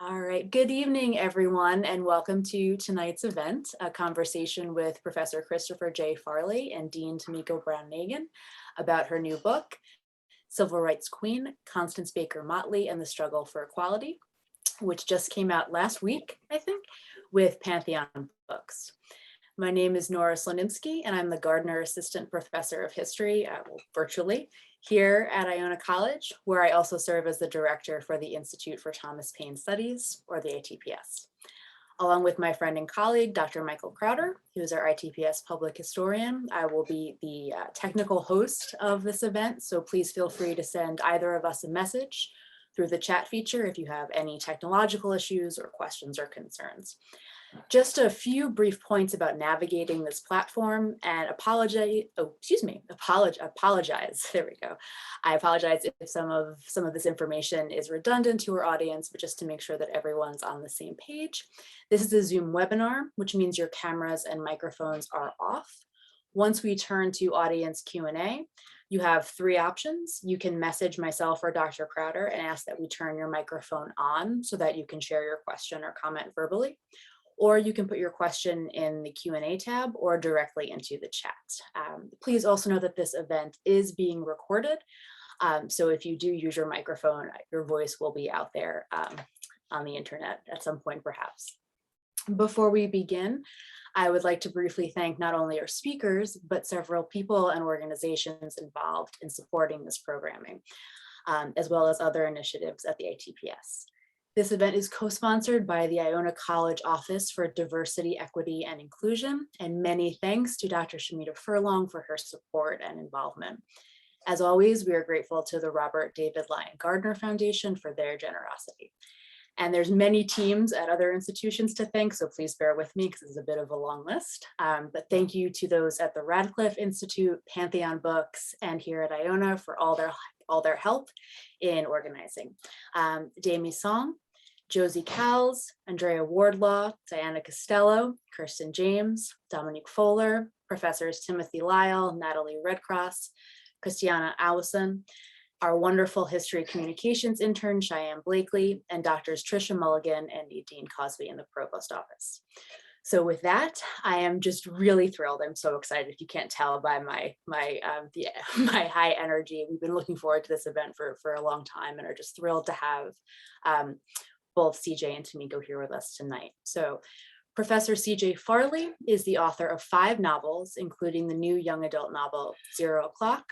All right, good evening, everyone, and welcome to tonight's event, a conversation with Professor Christopher J. Farley and Dean Tomiko Brown-Nagin about her new book, Civil Rights Queen, Constance Baker Motley and the Struggle for Equality, which just came out last week, I think, with Pantheon Books. My name is Nora Sloninsky, and I'm the Gardner Assistant Professor of History, virtually, here at Iona College, where I also serve as the Director for the Institute for Thomas Paine Studies, or the ITPS. Along with my friend and colleague, Dr. Michael Crowder, who is our ITPS public historian, I will be the technical host of this event, so please feel free to send either of us a message through the chat feature if you have any technological issues or questions or concerns. Just a few brief points about navigating this platform and apologize. There we go. I apologize if some of this information is redundant to our audience, but just to make sure that everyone's on the same page. This is a Zoom webinar, which means your cameras and microphones are off. Once we turn to audience Q&A, you have three options. You can message myself or Dr. Crowder and ask that we turn your microphone on so that you can share your question or comment verbally. Or you can put your question in the Q&A tab or directly into the chat. Please also know that this event is being recorded. So if you do use your microphone, your voice will be out there on the internet at some point perhaps. Before we begin, I would like to briefly thank not only our speakers, but several people and organizations involved in supporting this programming, as well as other initiatives at the ITPS. This event is co-sponsored by the Iona College Office for Diversity, Equity, and Inclusion, and many thanks to Dr. Shamita Furlong for her support and involvement. As always, we are grateful to the Robert David Lyon Gardner Foundation for their generosity. And there's many teams at other institutions to thank, so please bear with me because it's a bit of a long list. But thank you to those at the Radcliffe Institute, Pantheon Books, and here at Iona for all their help in organizing. Damie Song, Josie Cowles, Andrea Wardlaw, Diana Costello, Kirsten James, Dominique Fowler, Professors Timothy Lyle, Natalie Redcross, Christiana Allison, our wonderful history communications intern, Cheyenne Blakely, and Doctors Tricia Mulligan and Nadine Cosby in the provost office. So with that, I am just really thrilled. I'm so excited. If you can't tell by my high energy, we've been looking forward to this event for a long time and are just thrilled to have both CJ and Tomiko here with us tonight. So Professor CJ Farley is the author of 5 novels, including the new young adult novel, 0 O'Clock,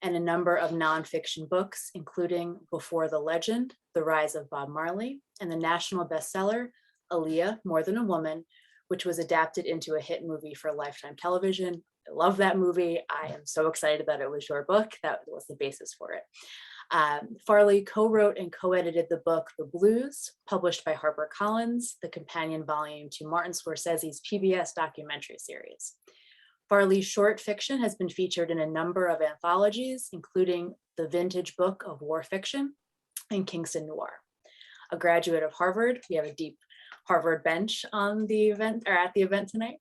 and a number of nonfiction books, including Before the Legend, The Rise of Bob Marley, and the national bestseller, Aaliyah, More Than a Woman, which was adapted into a hit movie for Lifetime Television. I love that movie. I am so excited that it was your book. That was the basis for it. Farley co-wrote and co-edited the book The Blues, published by HarperCollins, the companion volume to Martin Scorsese's PBS documentary series. Farley's short fiction has been featured in a number of anthologies, including The Vintage Book of War Fiction and Kingston Noir. A graduate of Harvard, we have a deep Harvard bench on the event or at the event tonight.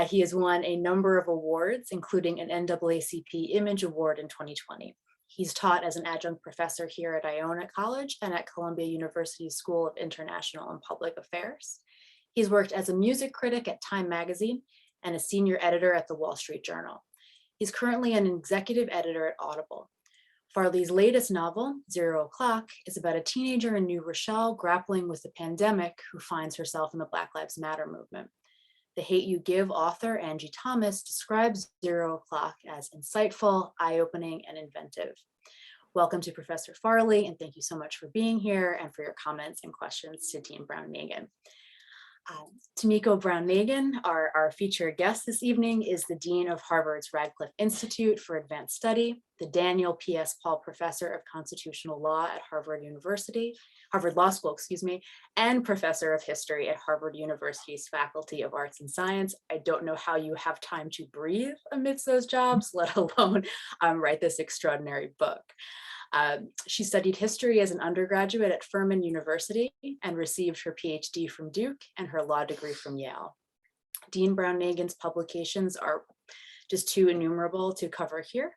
He has won a number of awards, including an NAACP Image Award in 2020. He's taught as an adjunct professor here at Iona College and at Columbia University School of International and Public Affairs. He's worked as a music critic at Time Magazine and a senior editor at the Wall Street Journal. He's currently an executive editor at Audible. Farley's latest novel, 0 O'Clock, is about a teenager in New Rochelle grappling with the pandemic who finds herself in the Black Lives Matter movement. The Hate U Give author, Angie Thomas, describes 0 O'Clock as insightful, eye-opening, and inventive. Welcome to Professor Farley, and thank you so much for being here and for your comments and questions to Dean Brown-Nagin. Tomiko Brown-Nagin, our featured guest this evening, is the Dean of Harvard's Radcliffe Institute for Advanced Study, the Daniel P.S. Paul Professor of Constitutional Law at Harvard Law School, and Professor of History at Harvard University's Faculty of Arts and Science. I don't know how you have time to breathe amidst those jobs, let alone write this extraordinary book. She studied history as an undergraduate at Furman University and received her PhD from Duke and her law degree from Yale. Dean Brown-Nagin's publications are just too innumerable to cover here,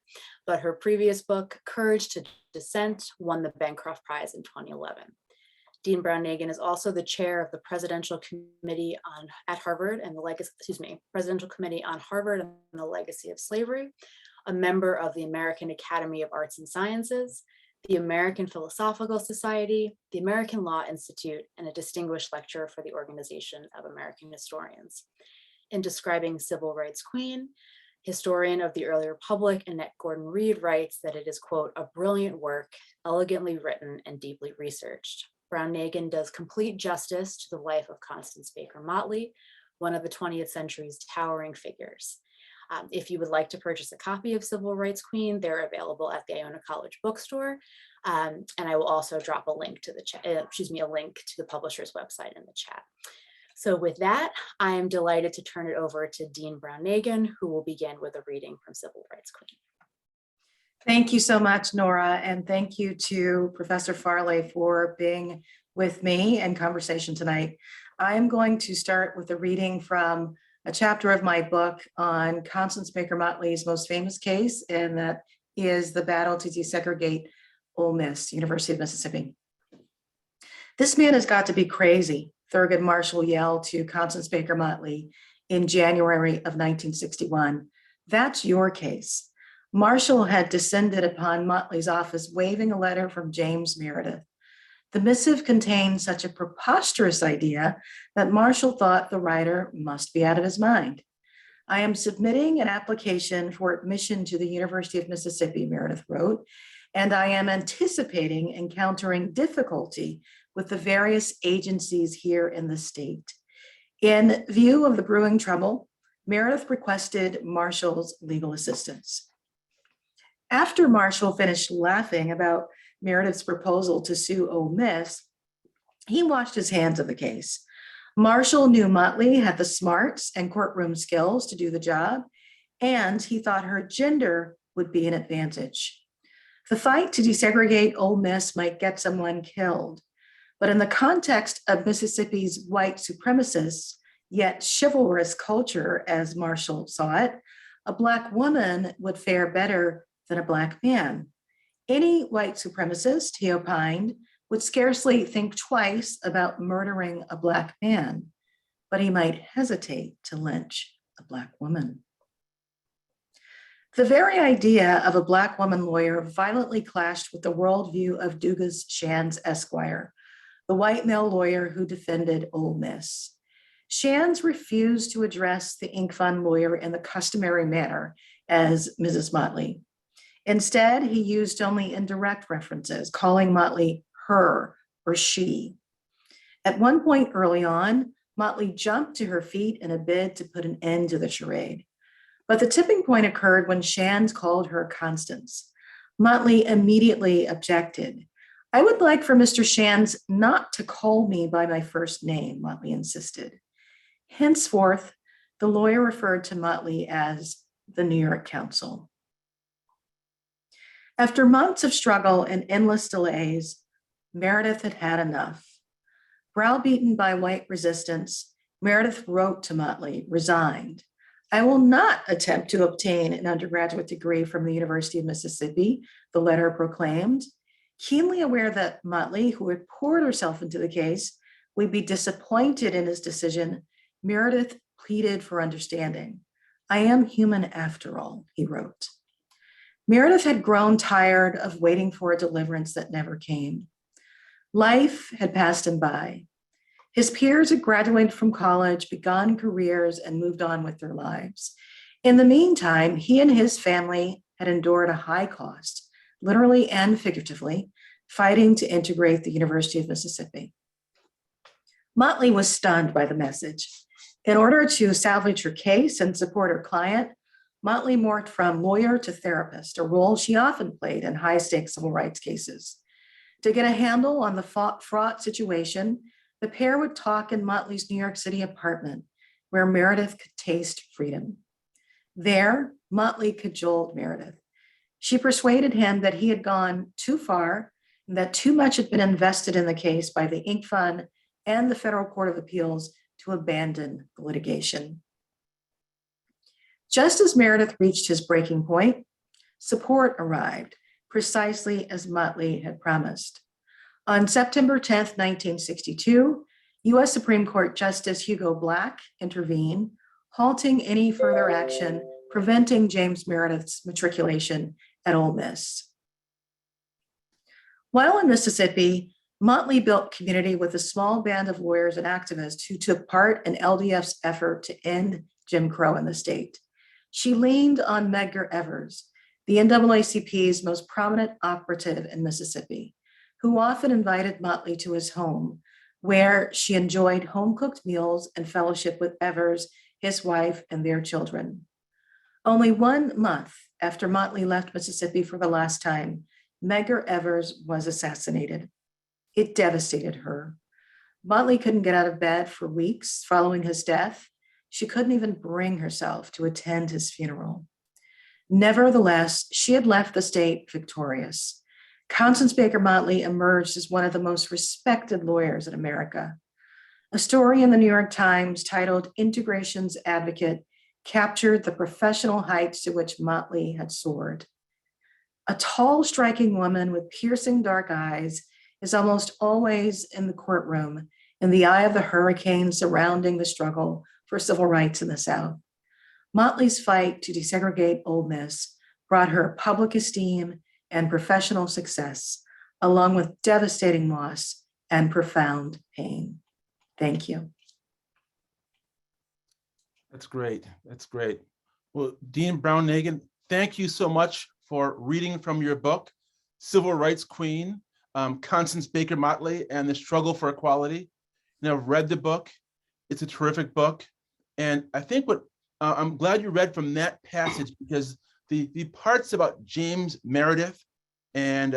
but her previous book, Courage to Dissent, won the Bancroft Prize in 2011. Dean Brown-Nagin is also the chair of the Presidential Committee at Harvard and the Presidential Committee on Harvard and the Legacy of Slavery, a member of the American Academy of Arts and Sciences, the American Philosophical Society, the American Law Institute, and a distinguished lecturer for the Organization of American Historians. In describing Civil Rights Queen, historian of the early Republic Annette Gordon-Reed writes that it is, quote, a brilliant work, elegantly written and deeply researched. Brown-Nagin does complete justice to the life of Constance Baker Motley, one of the 20th century's towering figures. If you would like to purchase a copy of Civil Rights Queen, they're available at the Iona College bookstore. And I will also drop a link to a link to the publisher's website in the chat. So with that, I am delighted to turn it over to Dean Brown-Nagin, who will begin with a reading from Civil Rights Queen. Thank you so much, Nora, and thank you to Professor Farley for being with me in conversation tonight. I am going to start with a reading from a chapter of my book on Constance Baker Motley's most famous case, and that is the battle to desegregate Ole Miss, University of Mississippi. This man has got to be crazy, Thurgood Marshall yelled to Constance Baker Motley in January of 1961. That's your case. Marshall had descended upon Motley's office waving a letter from James Meredith. The missive contained such a preposterous idea that Marshall thought the writer must be out of his mind. I am submitting an application for admission to the University of Mississippi, Meredith wrote, and I am anticipating encountering difficulty with the various agencies here in the state. In view of the brewing trouble, Meredith requested Marshall's legal assistance. After Marshall finished laughing about Meredith's proposal to sue Ole Miss, he washed his hands of the case. Marshall knew Motley had the smarts and courtroom skills to do the job, and he thought her gender would be an advantage. The fight to desegregate Ole Miss might get someone killed, but in the context of Mississippi's white supremacist, yet chivalrous culture, as Marshall saw it, a Black woman would fare better than a Black man. Any white supremacist, he opined, would scarcely think twice about murdering a Black man, but he might hesitate to lynch a Black woman. The very idea of a Black woman lawyer violently clashed with the worldview of Dugas Shands Esquire, the white male lawyer who defended Ole Miss. Shands refused to address the Inc. Fund lawyer in the customary manner as Mrs. Motley. Instead, he used only indirect references, calling Motley her or she. At one point early on, Motley jumped to her feet in a bid to put an end to the charade. But the tipping point occurred when Shands called her Constance. Motley immediately objected. I would like for Mr. Shands not to call me by my first name, Motley insisted. Henceforth, the lawyer referred to Motley as the New York counsel. After months of struggle and endless delays, Meredith had had enough. Browbeaten by white resistance, Meredith wrote to Motley, resigned. I will not attempt to obtain an undergraduate degree from the University of Mississippi, the letter proclaimed. Keenly aware that Motley, who had poured herself into the case, would be disappointed in his decision, Meredith pleaded for understanding. I am human after all, he wrote. Meredith had grown tired of waiting for a deliverance that never came. Life had passed him by. His peers had graduated from college, begun careers, and moved on with their lives. In the meantime, he and his family had endured a high cost, literally and figuratively, fighting to integrate the University of Mississippi. Motley was stunned by the message. In order to salvage her case and support her client, Motley morphed from lawyer to therapist, a role she often played in high-stakes civil rights cases. To get a handle on the fraught situation, the pair would talk in Motley's New York City apartment, where Meredith could taste freedom. There, Motley cajoled Meredith. She persuaded him that he had gone too far and that too much had been invested in the case by the Inc. Fund and the Federal Court of Appeals to abandon the litigation. Just as Meredith reached his breaking point, support arrived, precisely as Motley had promised. On September 10th, 1962, U.S. Supreme Court Justice Hugo Black intervened, halting any further action, preventing James Meredith's matriculation at Ole Miss. While in Mississippi, Motley built community with a small band of lawyers and activists who took part in LDF's effort to end Jim Crow in the state. She leaned on Medgar Evers, the NAACP's most prominent operative in Mississippi, who often invited Motley to his home, where she enjoyed home-cooked meals and fellowship with Evers, his wife, and their children. Only 1 month after Motley left Mississippi for the last time, Medgar Evers was assassinated. It devastated her. Motley couldn't get out of bed for weeks following his death. She couldn't even bring herself to attend his funeral. Nevertheless, she had left the state victorious. Constance Baker Motley emerged as one of the most respected lawyers in America. A story in the New York Times titled "Integration's Advocate" captured the professional heights to which Motley had soared. A tall, striking woman with piercing dark eyes is almost always in the courtroom in the eye of the hurricane surrounding the struggle for civil rights in the South. Motley's fight to desegregate Ole Miss brought her public esteem and professional success, along with devastating loss and profound pain. Thank you. That's great. That's great. Well, Dean Brown-Nagin, thank you so much for reading from your book, Civil Rights Queen, Constance Baker Motley and the Struggle for Equality. I've read the book. It's a terrific book. And I think I'm glad you read from that passage, because the parts about James Meredith and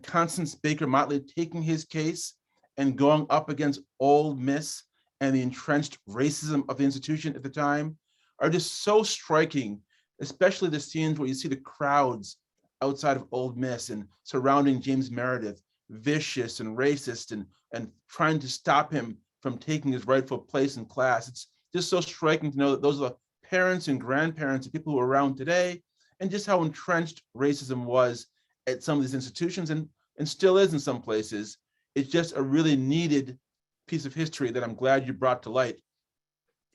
Constance Baker Motley taking his case and going up against Ole Miss and the entrenched racism of the institution at the time are just so striking, especially the scenes where you see the crowds outside of Ole Miss and surrounding James Meredith, vicious and racist and trying to stop him from taking his rightful place in class. It's just so striking to know that those are the parents and grandparents of people who are around today, and just how entrenched racism was at some of these institutions and still is in some places. It's just a really needed piece of history that I'm glad you brought to light.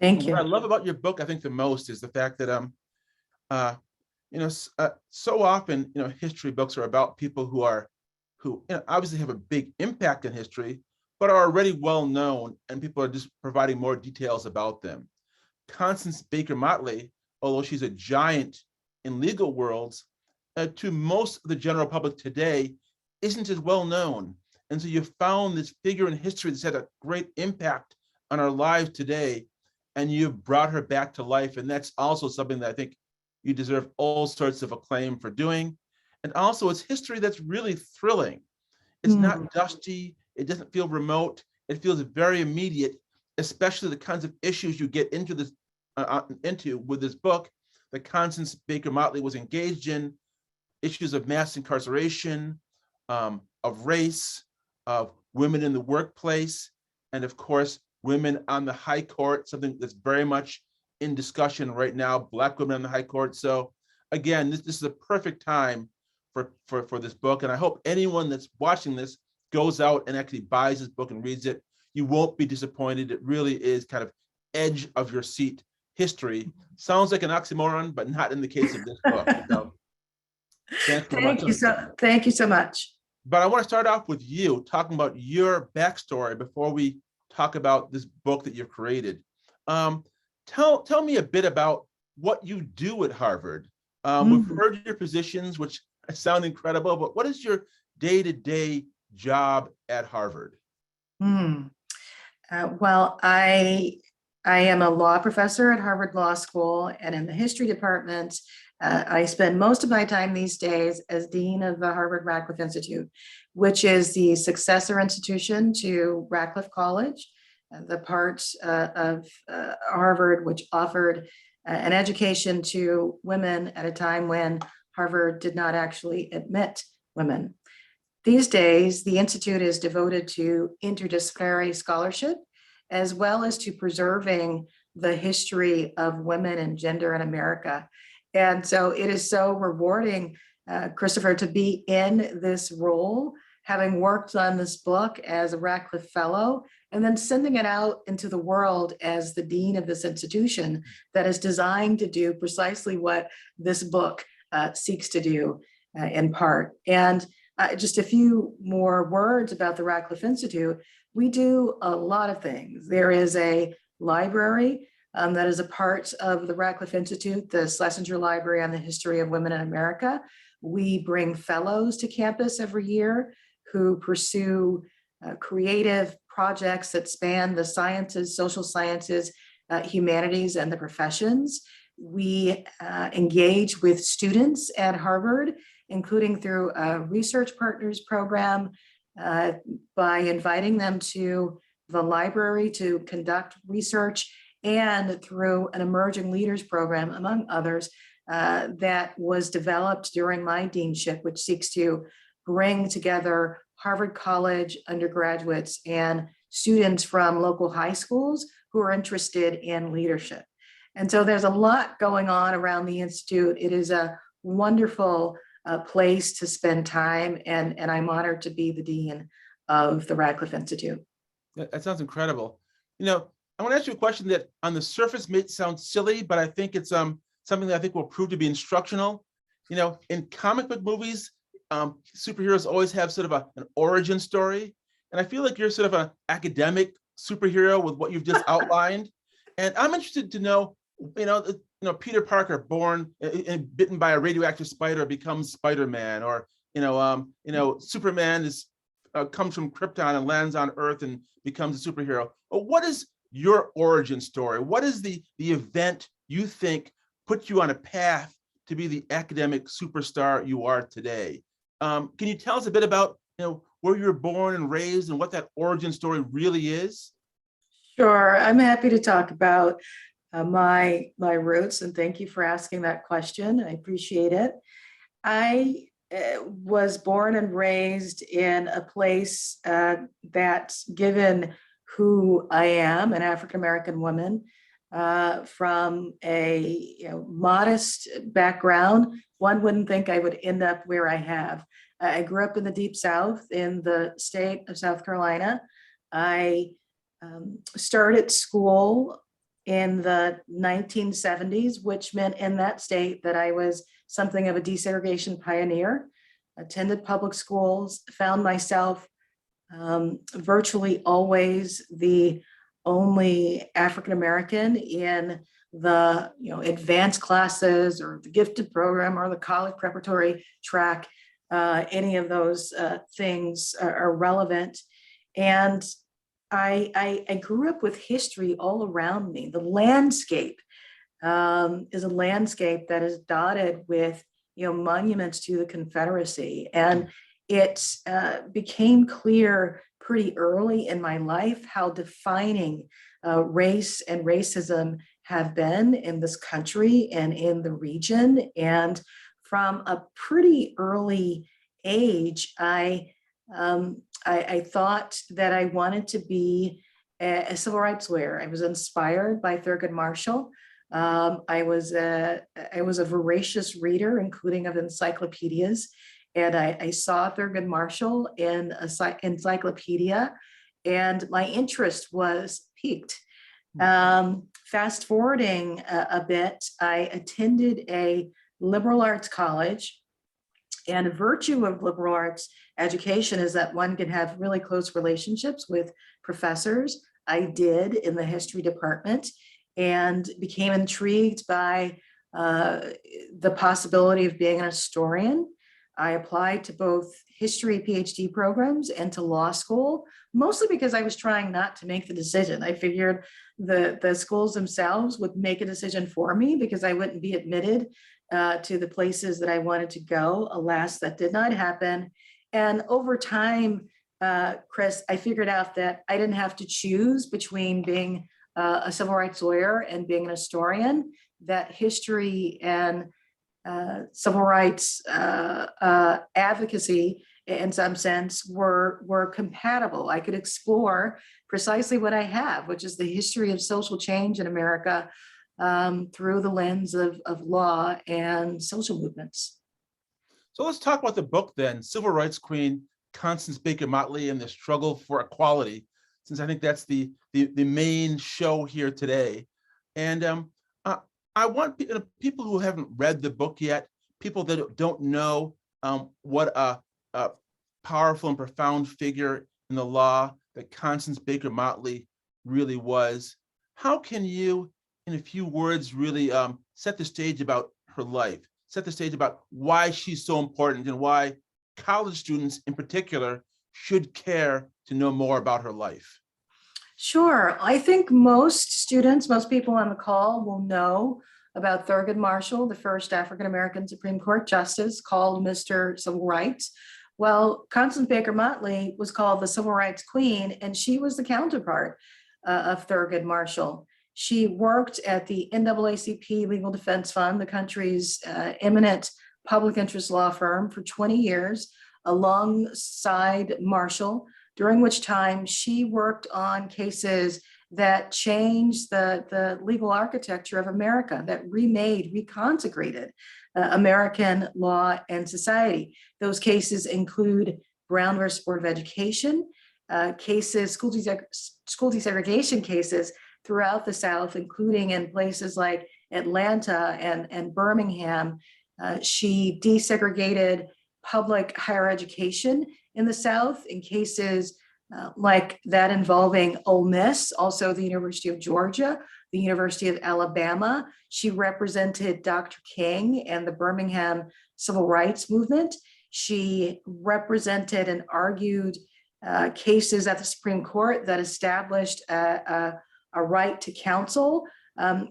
Thank you. What I love about your book, I think the most, is the fact that so often, history books are about people who obviously have a big impact in history, but are already well known, and people are just providing more details about them. Constance Baker Motley, although she's a giant in legal worlds, to most of the general public today, isn't as well known. And so you found this figure in history that's had a great impact on our lives today, and you've brought her back to life. And that's also something that I think you deserve all sorts of acclaim for doing. And also, it's history that's really thrilling. It's not dusty. It doesn't feel remote. It feels very immediate, especially the kinds of issues you get into with this book that Constance Baker Motley was engaged in: issues of mass incarceration, of race, of women in the workplace, and of course, women on the high court, something that's very much in discussion right now, Black women on the high court. So again, this is a perfect time for this book. And I hope anyone that's watching this goes out and actually buys this book and reads it. You won't be disappointed. It really is kind of edge of your seat history. Sounds like an oxymoron, but not in the case of this book. So, thank you so much. But I want to start off with you talking about your backstory before we talk about this book that you've created. Tell me a bit about what you do at Harvard. We've heard your positions, which sound incredible, but what is your day-to-day job at Harvard? Well, I am a law professor at Harvard Law School, and in the history department, I spend most of my time these days as dean of the Harvard Radcliffe Institute, which is the successor institution to Radcliffe College, the part of Harvard which offered an education to women at a time when Harvard did not actually admit women. These days, the Institute is devoted to interdisciplinary scholarship, as well as to preserving the history of women and gender in America. And so it is so rewarding, Christopher, to be in this role having worked on this book as a Radcliffe Fellow, and then sending it out into the world as the dean of this institution that is designed to do precisely what this book seeks to do in part. And just a few more words about the Radcliffe Institute. We do a lot of things. There is a library that is a part of the Radcliffe Institute, the Schlesinger Library on the History of Women in America. We bring fellows to campus every year who pursue creative projects that span the sciences, social sciences, humanities, and the professions. We engage with students at Harvard, including through a Research Partners program, by inviting them to the library to conduct research, and through an Emerging Leaders program, among others, that was developed during my deanship, which seeks to bring together Harvard College undergraduates and students from local high schools who are interested in leadership. And so there's a lot going on around the Institute. It is a wonderful place to spend time, and I'm honored to be the dean of the Radcliffe Institute. That sounds incredible. You know, I want to ask you a question that on the surface may sound silly, but I think it's something that I think will prove to be instructional. You know, in comic book movies, superheroes always have sort of an origin story. And I feel like you're sort of an academic superhero with what you've just outlined. And I'm interested to know, Peter Parker, born and bitten by a radioactive spider, becomes Spider-Man, or Superman comes from Krypton and lands on Earth and becomes a superhero. But what is your origin story? What is the event you think put you on a path to be the academic superstar you are today? Can you tell us a bit about where you were born and raised and what that origin story really is? Sure, I'm happy to talk about my roots, and thank you for asking that question. I appreciate it. I was born and raised in a place that, given who I am, an African-American woman from a modest background, one wouldn't think I would end up where I have. I grew up in the Deep South in the state of South Carolina. I started school in the 1970s, which meant in that state that I was something of a desegregation pioneer, attended public schools, found myself virtually always the only African-American in the advanced classes or the gifted program or the college preparatory track. Any of those things are relevant. And I grew up with history all around me. The landscape is a landscape that is dotted with monuments to the Confederacy. And it became clear pretty early in my life how defining race and racism have been in this country and in the region. And from a pretty early age, I thought that I wanted to be a civil rights lawyer. I was inspired by Thurgood Marshall. I was a voracious reader, including of encyclopedias, and I saw Thurgood Marshall in an encyclopedia, and my interest was piqued. Fast forwarding a bit, I attended a liberal arts college, and a virtue of liberal arts education is that one can have really close relationships with professors. I did in the history department, and became intrigued by the possibility of being an historian. I applied to both history PhD programs and to law school, mostly because I was trying not to make the decision. I figured the schools themselves would make a decision for me because I wouldn't be admitted to the places that I wanted to go. Alas, that did not happen. And over time, Chris, I figured out that I didn't have to choose between being a civil rights lawyer and being an historian, that history and civil rights advocacy in some sense were compatible. I could explore precisely what I have, which is the history of social change in America through the lens of law and social movements. So let's talk about the book then, Civil Rights Queen, Constance Baker Motley and the struggle for equality, since I think that's the main show here today. And I want people who haven't read the book yet, people that don't know what a powerful and profound figure in the law that Constance Baker Motley really was. How can you, in a few words, really set the stage about her life, set the stage about why she's so important and why college students in particular should care to know more about her life? Sure. I think most students, most people on the call will know about Thurgood Marshall, the first African-American Supreme Court justice, called Mr. Civil Rights. Well, Constance Baker Motley was called the Civil Rights Queen, and she was the counterpart of Thurgood Marshall. She worked at the NAACP Legal Defense Fund, the country's eminent public interest law firm, for 20 years alongside Marshall, during which time she worked on cases that changed the legal architecture of America, that reconsecrated American law and society. Those cases include Brown versus Board of Education, school desegregation cases throughout the South, including in places like Atlanta and Birmingham. She desegregated public higher education in the South in cases like that involving Ole Miss, also the University of Georgia, the University of Alabama. She represented Dr. King and the Birmingham Civil Rights Movement. She represented and argued cases at the Supreme Court that established a right to counsel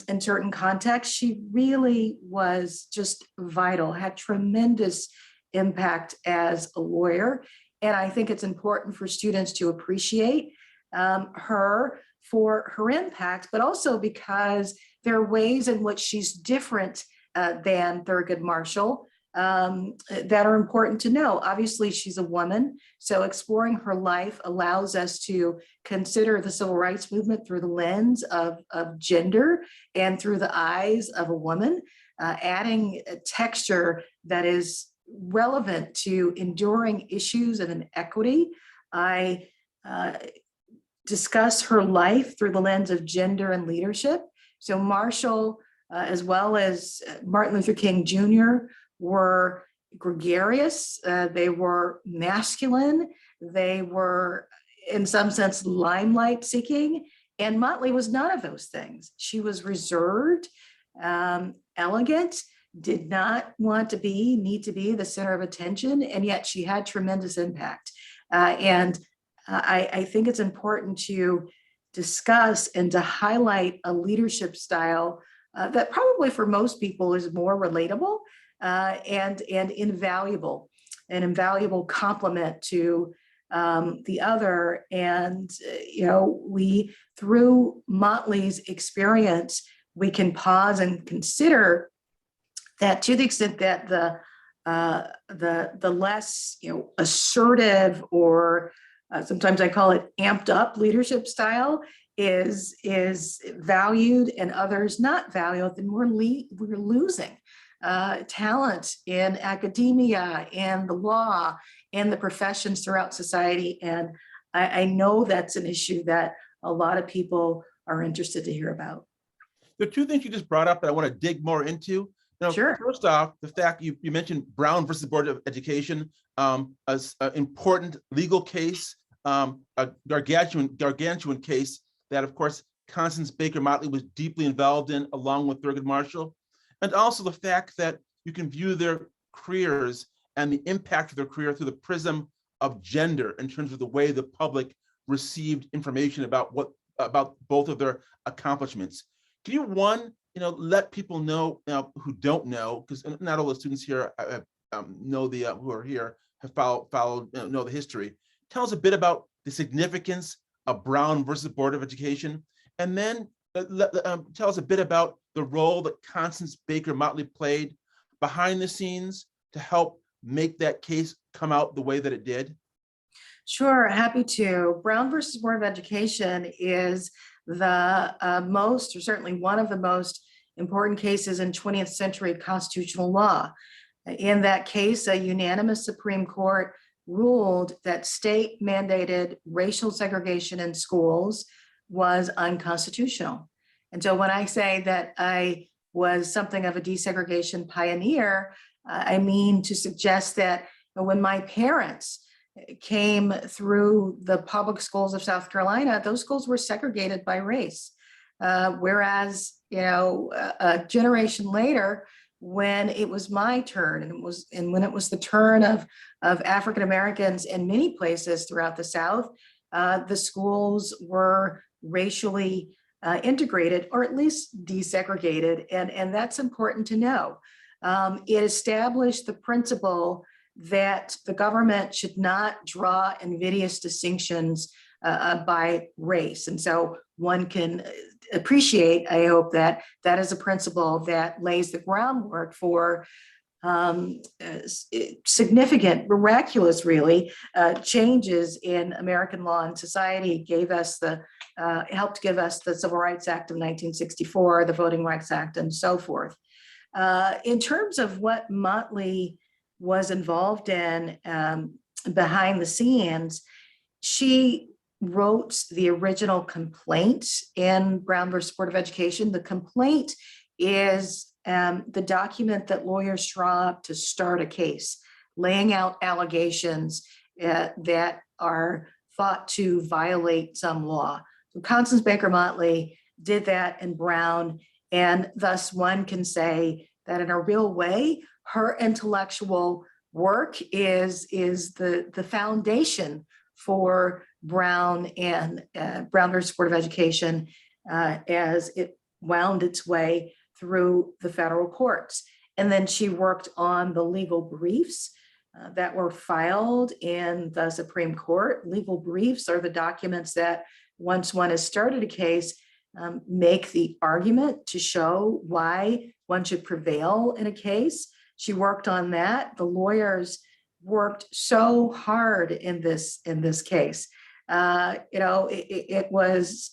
in certain contexts. She really was just vital, had tremendous impact as a lawyer. And I think it's important for students to appreciate her for her impact, but also because there are ways in which she's different than Thurgood Marshall that are important to know. Obviously, she's a woman, so exploring her life allows us to consider the civil rights movement through the lens of gender and through the eyes of a woman, adding a texture that is relevant to enduring issues of inequity. I discuss her life through the lens of gender and leadership. So Marshall, as well as Martin Luther King Jr., were gregarious, they were masculine, they were in some sense limelight seeking, and Motley was none of those things. She was reserved, elegant, did not need to be the center of attention, and yet she had tremendous impact. I think it's important to discuss and to highlight a leadership style that probably for most people is more relatable and invaluable, an invaluable complement to the other. And, we, through Motley's experience, we can pause and consider that to the extent that the less assertive or sometimes I call it amped up leadership style is valued and others not valued, then we're losing talent in academia and the law and the professions throughout society. And I know that's an issue that a lot of people are interested to hear about. There are two things you just brought up that I want to dig more into. Now, Sure. First off, the fact you mentioned Brown versus Board of Education, an important legal case, a gargantuan case that, of course, Constance Baker Motley was deeply involved in, along with Thurgood Marshall, and also the fact that you can view their careers and the impact of their career through the prism of gender in terms of the way the public received information about both of their accomplishments. Can you, let people know who don't know, because not all the students here who are here have followed know the history. Tell us a bit about the significance of Brown versus Board of Education, and then tell us a bit about the role that Constance Baker Motley played behind the scenes to help make that case come out the way that it did. Sure, happy to. Brown versus Board of Education is the most, or certainly one of the most important cases in 20th century constitutional law. In that case, a unanimous Supreme Court ruled that state mandated racial segregation in schools was unconstitutional. And so when I say that I was something of a desegregation pioneer, I mean to suggest that when my parents came through the public schools of South Carolina, those schools were segregated by race. Whereas, a generation later, when it was my turn, and when it was the turn of African Americans in many places throughout the South, the schools were racially integrated, or at least desegregated, and that's important to know. It established the principle that the government should not draw invidious distinctions by race. And so one can appreciate, I hope, that that is a principle that lays the groundwork for significant, miraculous, really, changes in American law and society. Helped give us the Civil Rights Act of 1964, the Voting Rights Act, and so forth. In terms of what Motley was involved in behind the scenes, she wrote the original complaint in Brown versus Board of Education. The complaint is the document that lawyers draw up to start a case, laying out allegations that are thought to violate some law. So Constance Baker Motley did that in Brown, and thus one can say that in a real way, her intellectual work is the foundation for Brown and Brown versus Board of Education as it wound its way through the federal courts. And then she worked on the legal briefs that were filed in the Supreme Court. Legal briefs are the documents that, once one has started a case, make the argument to show why one should prevail in a case. She worked on that. The lawyers worked so hard in this case. It was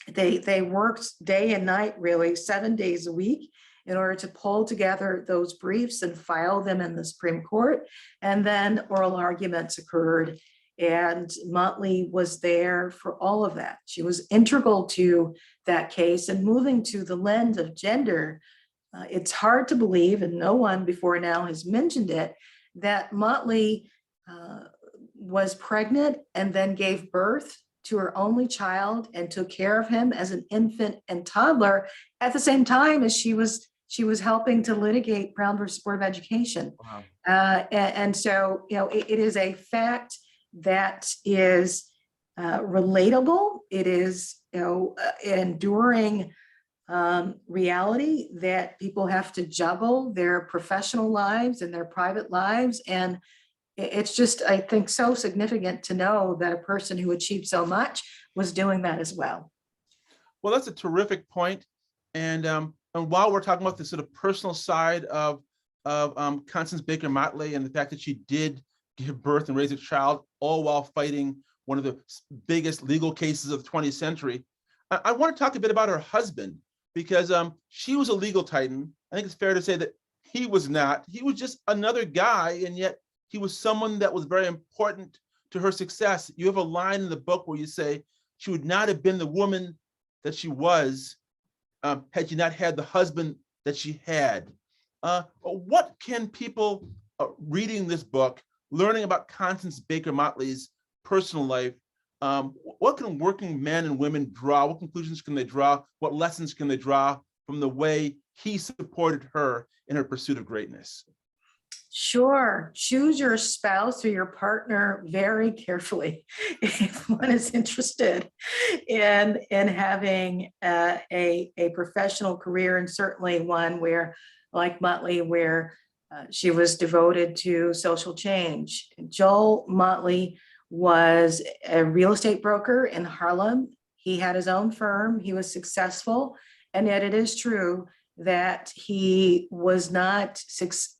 they worked day and night, really, 7 days a week, in order to pull together those briefs and file them in the Supreme Court. And then oral arguments occurred, and Motley was there for all of that. She was integral to that case. And moving to the lens of gender, it's hard to believe, and no one before now has mentioned it, that Motley was pregnant and then gave birth to her only child and took care of him as an infant and toddler at the same time as she was helping to litigate Brown versus Board of Education. Wow. And so, it is a fact that is relatable. It is, an enduring reality that people have to juggle their professional lives and their private lives. And it's just, I think, so significant to know that a person who achieved so much was doing that as well. Well, that's a terrific point. And while we're talking about the sort of personal side of Constance Baker Motley and the fact that she did give birth and raise a child, all while fighting one of the biggest legal cases of the 20th century, I want to talk a bit about her husband, because she was a legal titan. I think it's fair to say that he was not. He was just another guy, and yet he was someone that was very important to her success. You have a line in the book where you say she would not have been the woman that she was had she not had the husband that she had. What can people reading this book, learning about Constance Baker Motley's personal life, what can working men and women draw? What conclusions can they draw? What lessons can they draw from the way he supported her in her pursuit of greatness? Sure. Choose your spouse or your partner very carefully if one is interested in having a professional career, and certainly one where, like Motley, where she was devoted to social change. Joel Motley was a real estate broker in Harlem. He had his own firm. He was successful, and yet it is true that he was not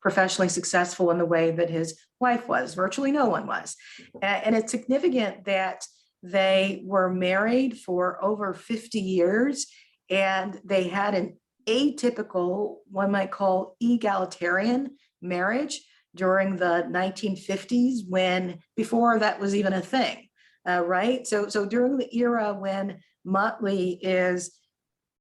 professionally successful in the way that his wife was. Virtually no one was. And it's significant that they were married for over 50 years, and they had an atypical, one might call egalitarian marriage. during the 1950s, before that was even a thing, right? So during the era when Motley is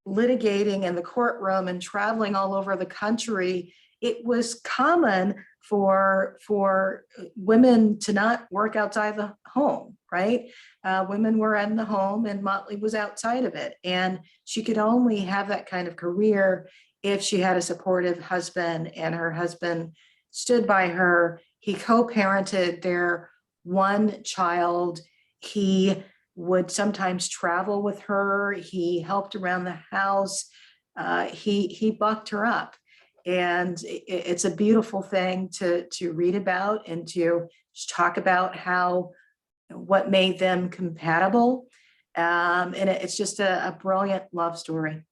litigating in the courtroom and traveling all over the country, it was common for women to not work outside the home, right? Women were in the home and Motley was outside of it. And she could only have that kind of career if she had a supportive husband, and her husband stood by her. He co-parented their one child. He would sometimes travel with her. He helped around the house. He bucked her up. And it's a beautiful thing to read about and to talk about what made them compatible. And it's just a brilliant love story.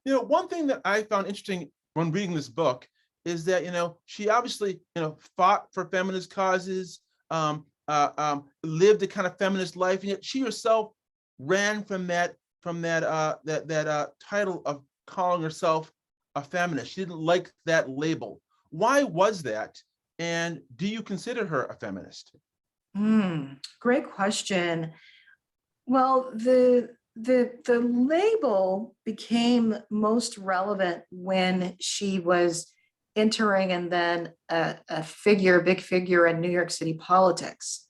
You know, one thing that I found interesting when reading this book is that, she obviously, fought for feminist causes, lived a kind of feminist life, and yet she herself ran from that title of calling herself a feminist. She didn't like that label. Why was that? And do you consider her a feminist? Great question. Well, the label became most relevant when she was entering and then a big figure in New York City politics.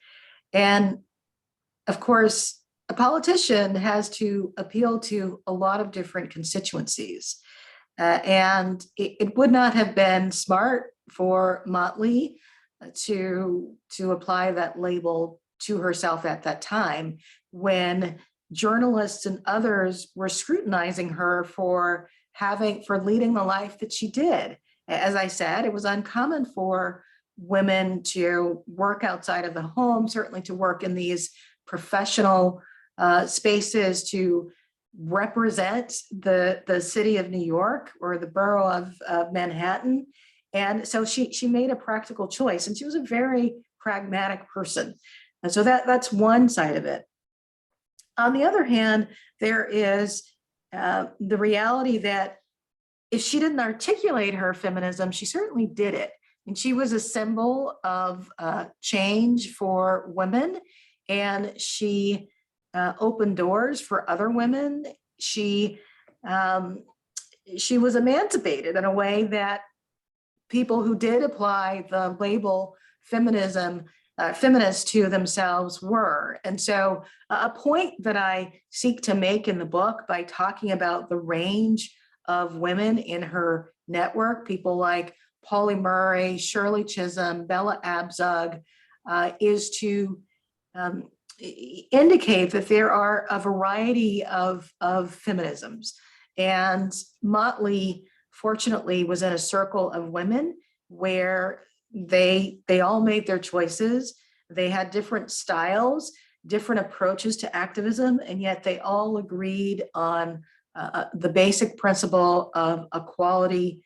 And of course, a politician has to appeal to a lot of different constituencies. And it would not have been smart for Motley to apply that label to herself at that time, when journalists and others were scrutinizing her for leading the life that she did. As I said, it was uncommon for women to work outside of the home, certainly to work in these professional spaces, to represent the city of New York or the borough of Manhattan. And so she made a practical choice, and she was a very pragmatic person. And so that's one side of it. On the other hand, there is the reality that if she didn't articulate her feminism, she certainly did it. And she was a symbol of change for women, and she opened doors for other women. She was emancipated in a way that people who did apply the label feminist to themselves were. And so a point that I seek to make in the book by talking about the range of women in her network, people like Pauli Murray, Shirley Chisholm, Bella Abzug, is to indicate that there are a variety of feminisms. And Motley, fortunately, was in a circle of women where they all made their choices. They had different styles, different approaches to activism, and yet they all agreed on the basic principle of equality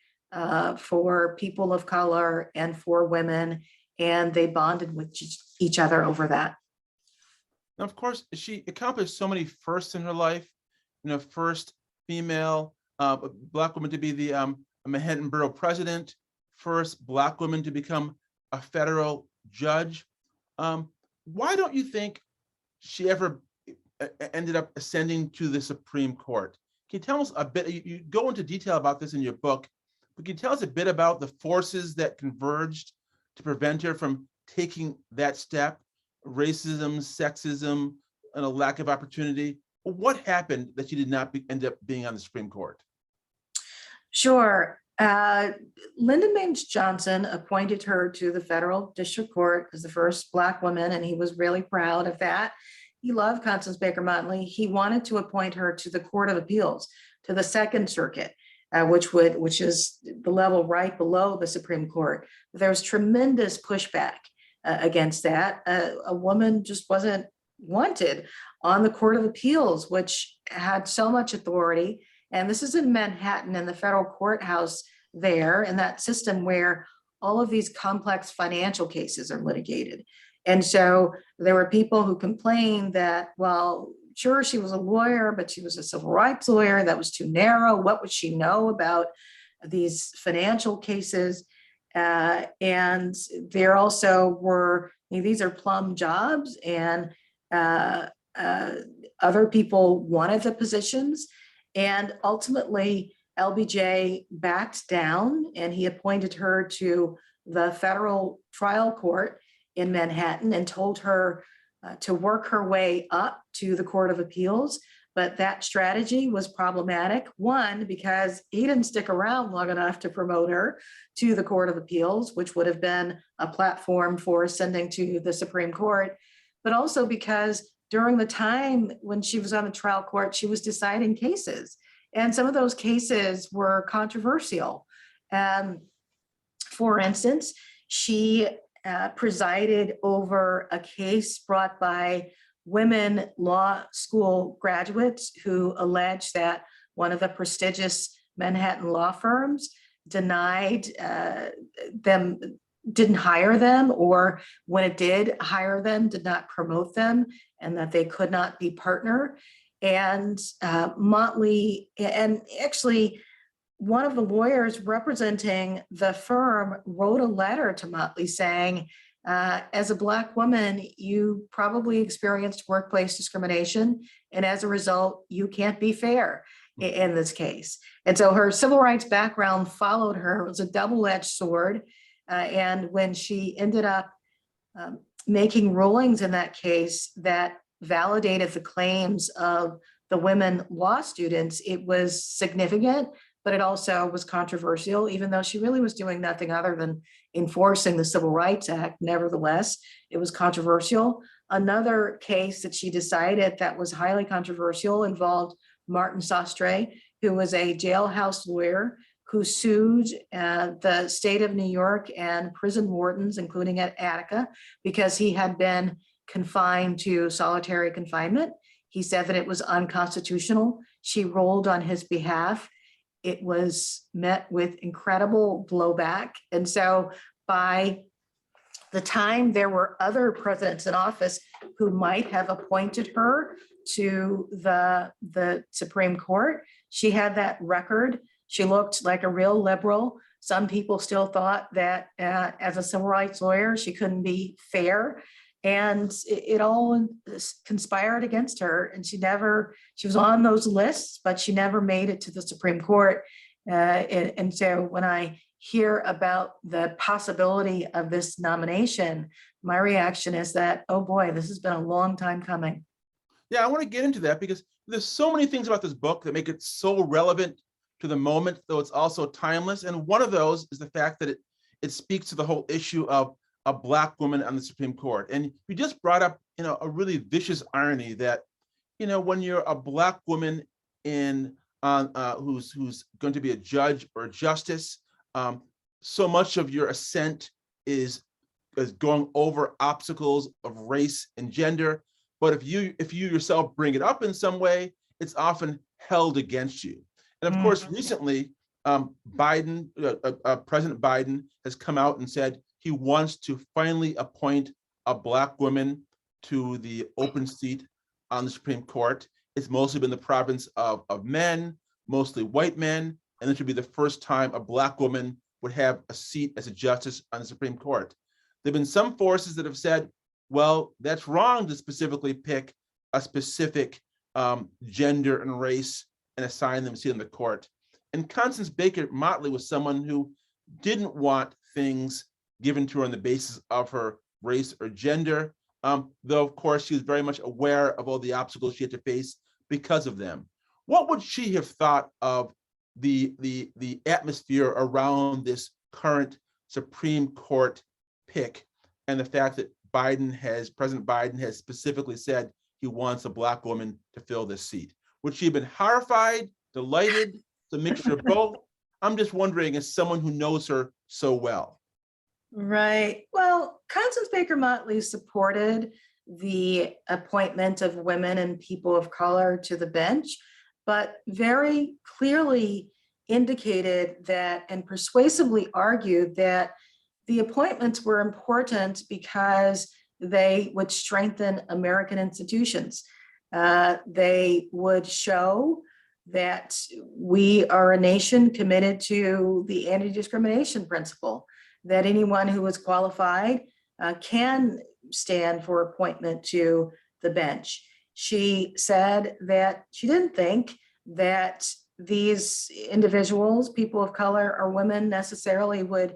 for people of color and for women, and they bonded with each other over that. Now, of course, she accomplished so many firsts in her life. First female Black woman to be the Manhattan Borough president, first Black woman to become a federal judge. Why don't you think she ever ended up ascending to the Supreme Court? Can you tell us a bit? You go into detail about this in your book, but can you tell us a bit about the forces that converged to prevent her from taking that step? Racism, sexism, and a lack of opportunity. What happened that she did not end up being on the Supreme Court? Sure. Lyndon Baines Johnson appointed her to the federal district court as the first Black woman, and he was really proud of that. He loved Constance Baker Motley. He wanted to appoint her to the Court of Appeals, to the Second Circuit, which is the level right below the Supreme Court. There was tremendous pushback against that. A woman just wasn't wanted on the Court of Appeals, which had so much authority. And this is in Manhattan, in the federal courthouse there, in that system where all of these complex financial cases are litigated. And so there were people who complained that, well, sure, she was a lawyer, but she was a civil rights lawyer. That was too narrow. What would she know about these financial cases? And there also were, these are plum jobs, and other people wanted the positions. And ultimately, LBJ backed down, and he appointed her to the federal trial court in Manhattan and told her to work her way up to the Court of Appeals. But that strategy was problematic. One, because he didn't stick around long enough to promote her to the Court of Appeals, which would have been a platform for ascending to the Supreme Court, but also because during the time when she was on the trial court, she was deciding cases. And some of those cases were controversial. For instance, she presided over a case brought by women law school graduates who alleged that one of the prestigious Manhattan law firms denied them, didn't hire them, or when it did hire them, did not promote them, and that they could not be partner. And Motley, and actually one of the lawyers representing the firm wrote a letter to Motley saying, as a Black woman, you probably experienced workplace discrimination, and as a result, you can't be fair in this case. And so her civil rights background followed her. It was a double-edged sword. And when she ended up making rulings in that case that validated the claims of the women law students, it was significant, but it also was controversial, even though she really was doing nothing other than enforcing the Civil Rights Act. Nevertheless, it was controversial. Another case that she decided that was highly controversial involved Martin Sostre, who was a jailhouse lawyer who sued the state of New York and prison wardens, including at Attica, because he had been confined to solitary confinement. He said that it was unconstitutional. She ruled on his behalf. It was met with incredible blowback. And so by the time there were other presidents in office who might have appointed her to the Supreme Court, she had that record. She looked like a real liberal. Some people still thought that as a civil rights lawyer, she couldn't be fair. And it all conspired against her. And she was on those lists, but she never made it to the Supreme Court. And so when I hear about the possibility of this nomination, my reaction is that, oh boy, this has been a long time coming. Yeah, I want to get into that because there's so many things about this book that make it so relevant to the moment, though it's also timeless. And one of those is the fact that it speaks to the whole issue of a Black woman on the Supreme Court. And you just brought up, a really vicious irony that, when you're a Black woman who's going to be a judge or a justice, so much of your ascent is going over obstacles of race and gender. But if you yourself bring it up in some way, it's often held against you. And of course, recently, President Biden has come out and said he wants to finally appoint a Black woman to the open seat on the Supreme Court. It's mostly been the province of men, mostly white men, and this would be the first time a Black woman would have a seat as a justice on the Supreme Court. There have been some forces that have said, well, that's wrong to specifically pick a specific gender and race and assign them a seat on the court. And Constance Baker Motley was someone who didn't want things given to her on the basis of her race or gender, though of course she was very much aware of all the obstacles she had to face because of them. What would she have thought of the atmosphere around this current Supreme Court pick and the fact that President Biden has specifically said he wants a Black woman to fill this seat? Would she have been horrified, delighted, the mixture of both? I'm just wondering, as someone who knows her so well. Right. Well, Constance Baker Motley supported the appointment of women and people of color to the bench, but very clearly indicated that and persuasively argued that the appointments were important because they would strengthen American institutions. They would show that we are a nation committed to the anti-discrimination principle, that anyone who is qualified can stand for appointment to the bench. She said that she didn't think that these individuals, people of color or women, necessarily would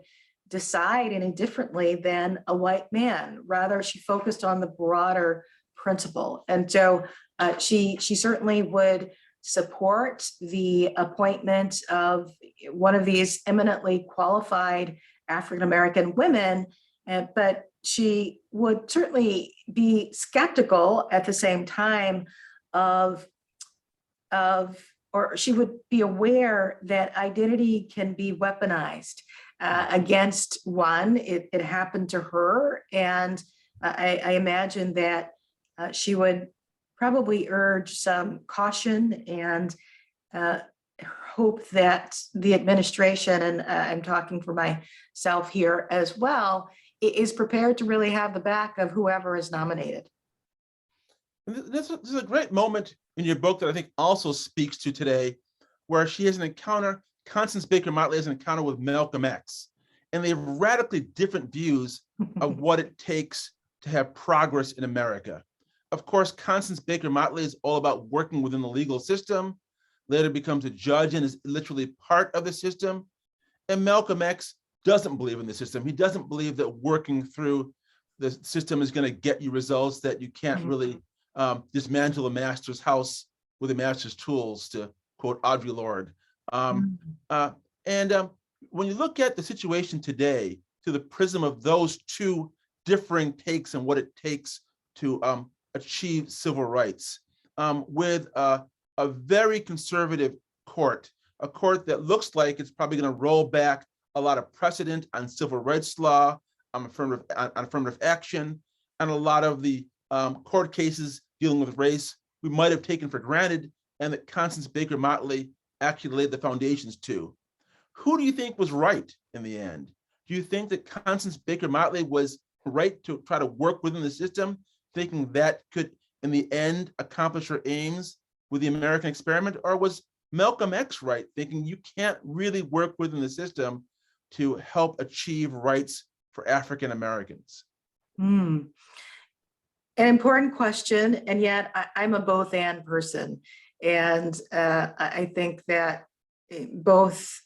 decide any differently than a white man. Rather, she focused on the broader principle. And so she certainly would support the appointment of one of these eminently qualified African-American women, but she would certainly be skeptical at the same time or she would be aware that identity can be weaponized against one. It happened to her, and I imagine that she would probably urge some caution and hope that the administration, and I'm talking for myself here as well, is prepared to really have the back of whoever is nominated. This is a great moment in your book that I think also speaks to today, where she has an encounter, Constance Baker Motley has an encounter with Malcolm X, and they have radically different views of what it takes to have progress in America. Of course, Constance Baker Motley is all about working within the legal system, later becomes a judge and is literally part of the system. And Malcolm X doesn't believe in the system. He doesn't believe that working through the system is going to get you results, that you can't really dismantle a master's house with a master's tools, to quote Audre Lorde. When you look at the situation today through the prism of those two differing takes on what it takes to achieve civil rights, with a very conservative court, a court that looks like it's probably going to roll back a lot of precedent on civil rights law, on affirmative action, and a lot of the court cases dealing with race we might have taken for granted, and that Constance Baker Motley actually laid the foundations to. Who do you think was right in the end? Do you think that Constance Baker Motley was right to try to work within the system, thinking that could, in the end, accomplish her aims with the American experiment? Or was Malcolm X right, thinking you can't really work within the system to help achieve rights for African Americans? An important question, and yet I'm a both and person. And I think that both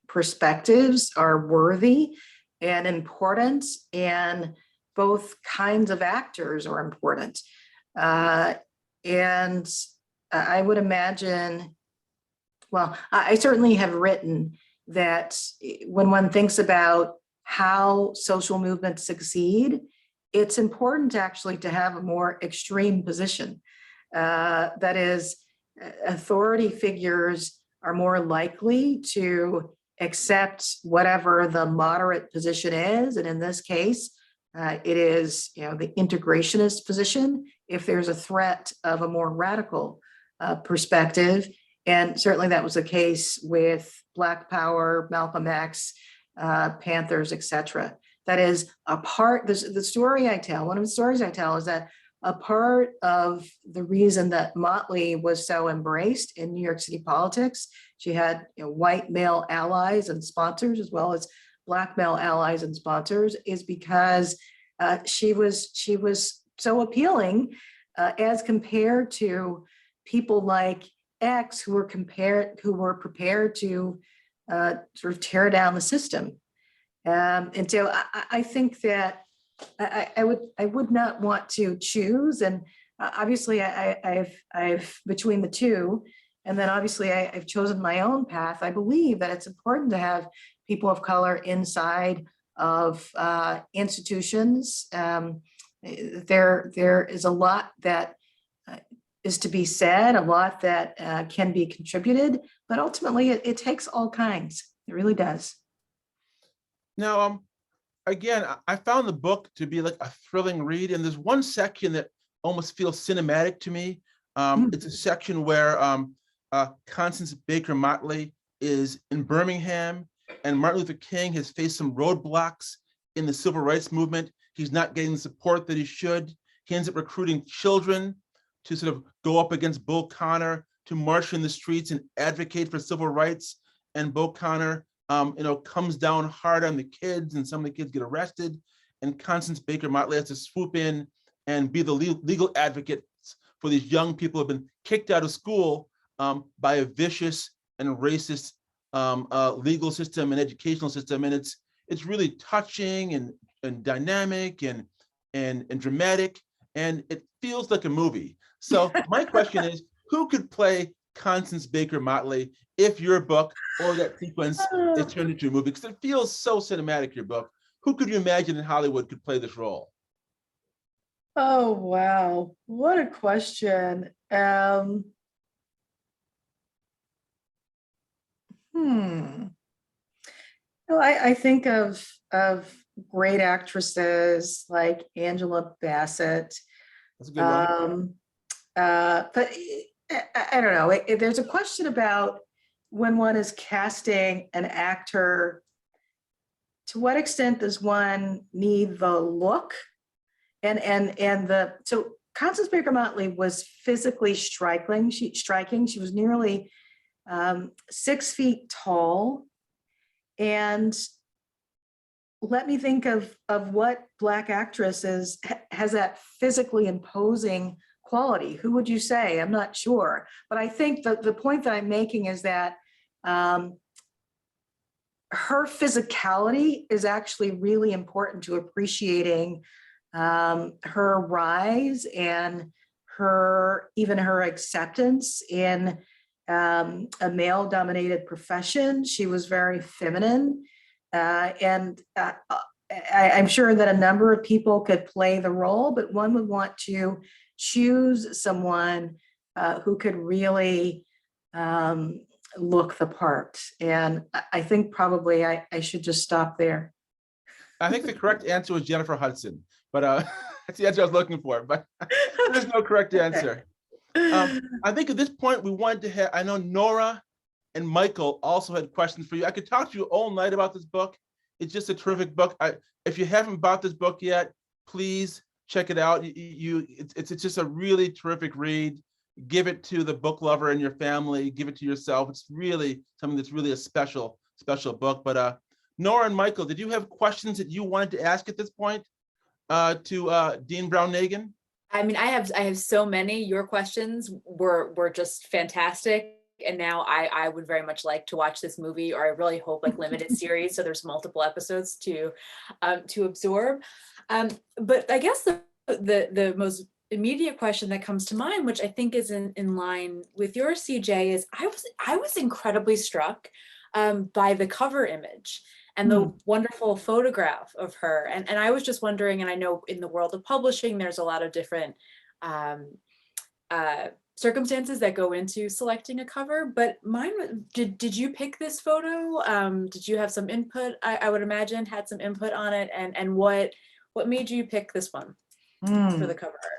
perspectives are worthy and important, and both kinds of actors are important. And I would imagine, well, I certainly have written that when one thinks about how social movements succeed, it's important actually to have a more extreme position. That is, authority figures are more likely to accept whatever the moderate position is. And in this case, it is, the integrationist position if there's a threat of a more radical perspective. And certainly that was the case with Black Power, Malcolm X, Panthers, etc. That is a part, the story I tell, one of the stories I tell is that a part of the reason that Motley was so embraced in New York City politics, she had white male allies and sponsors, as well as Black male allies and sponsors, is because she was so appealing as compared to people like X who were prepared to sort of tear down the system. And so I think that I would not want to choose. And obviously I've between the two, and then obviously I've chosen my own path. I believe that it's important to have people of color inside of institutions. There is a lot that is to be said, a lot that can be contributed, but ultimately it takes all kinds. It really does. Now, again, I found the book to be like a thrilling read, and there's one section that almost feels cinematic to me. It's a section where Constance Baker Motley is in Birmingham, and Martin Luther King has faced some roadblocks in the civil rights movement. He's not getting the support that he should. He ends up recruiting children to sort of go up against Bull Connor, to march in the streets and advocate for civil rights. And Bull Connor comes down hard on the kids, and some of the kids get arrested, and Constance Baker Motley has to swoop in and be the legal advocate for these young people who have been kicked out of school by a vicious and racist legal system and educational system. And it's really touching and dynamic and dramatic, and it feels like a movie. So my question is, who could play Constance Baker Motley if your book or that sequence is turned into a movie? Because it feels so cinematic, your book. Who could you imagine in Hollywood could play this role? Oh, wow. What a question. Well, I think of great actresses like Angela Bassett. That's a good one. But I don't know. There's a question about when one is casting an actor, to what extent does one need the look? So Constance Baker Motley was physically striking. She was nearly 6 feet tall. And let me think of what Black actress has that physically imposing quality. Who would you say? I'm not sure. But I think the point that I'm making is that her physicality is actually really important to appreciating her rise and even her acceptance in a male-dominated profession. She was very feminine, and I'm sure that a number of people could play the role, but one would want to choose someone who could really look the part. And I think probably I should just stop there. I think the correct answer was Jennifer Hudson, but that's the answer I was looking for, but there's no correct answer. I think at this point we wanted to have, I know Nora and Michael also had questions for you. I could talk to you all night about this book. It's just a terrific book. If you haven't bought this book yet, please check it out. It's just a really terrific read. Give it to the book lover in your family. Give it to yourself. It's really something that's really a special book. But Nora and Michael, did you have questions that you wanted to ask at this point to Dean Brown-Nagin? I mean, I have so many. Your questions were just fantastic. And now I would very much like to watch this movie, or I really hope like limited series, so there's multiple episodes to absorb. But I guess the most immediate question that comes to mind, which I think is in line with your, CJ, is I was incredibly struck by the cover image and the wonderful photograph of her. And I was just wondering, and I know in the world of publishing, there's a lot of different circumstances that go into selecting a cover, but mine, did you pick this photo? Did you have some input? I would imagine had some input on it, and what made you pick this one for the cover art?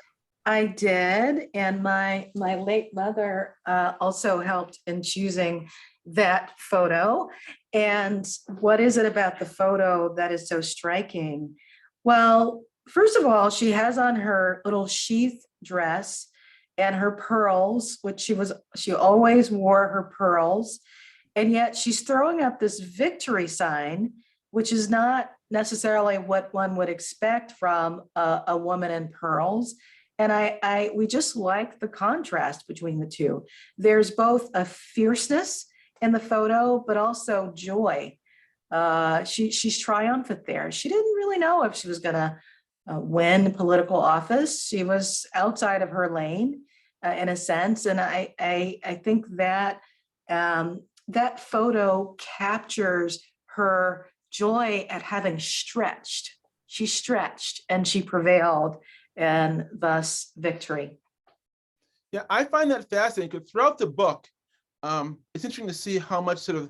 I did, and my late mother also helped in choosing that photo. And what is it about the photo that is so striking? Well, first of all, she has on her little sheath dress and her pearls, which she always wore her pearls, and yet she's throwing up this victory sign, which is not necessarily what one would expect from a woman in pearls. And we just like the contrast between the two. There's both a fierceness in the photo, but also joy. She's triumphant there. She didn't really know if she was gonna win political office. She was outside of her lane in a sense. And I think that that photo captures her joy at having stretched. She stretched and she prevailed, and thus victory. Yeah, I find that fascinating because throughout the book, it's interesting to see how much sort of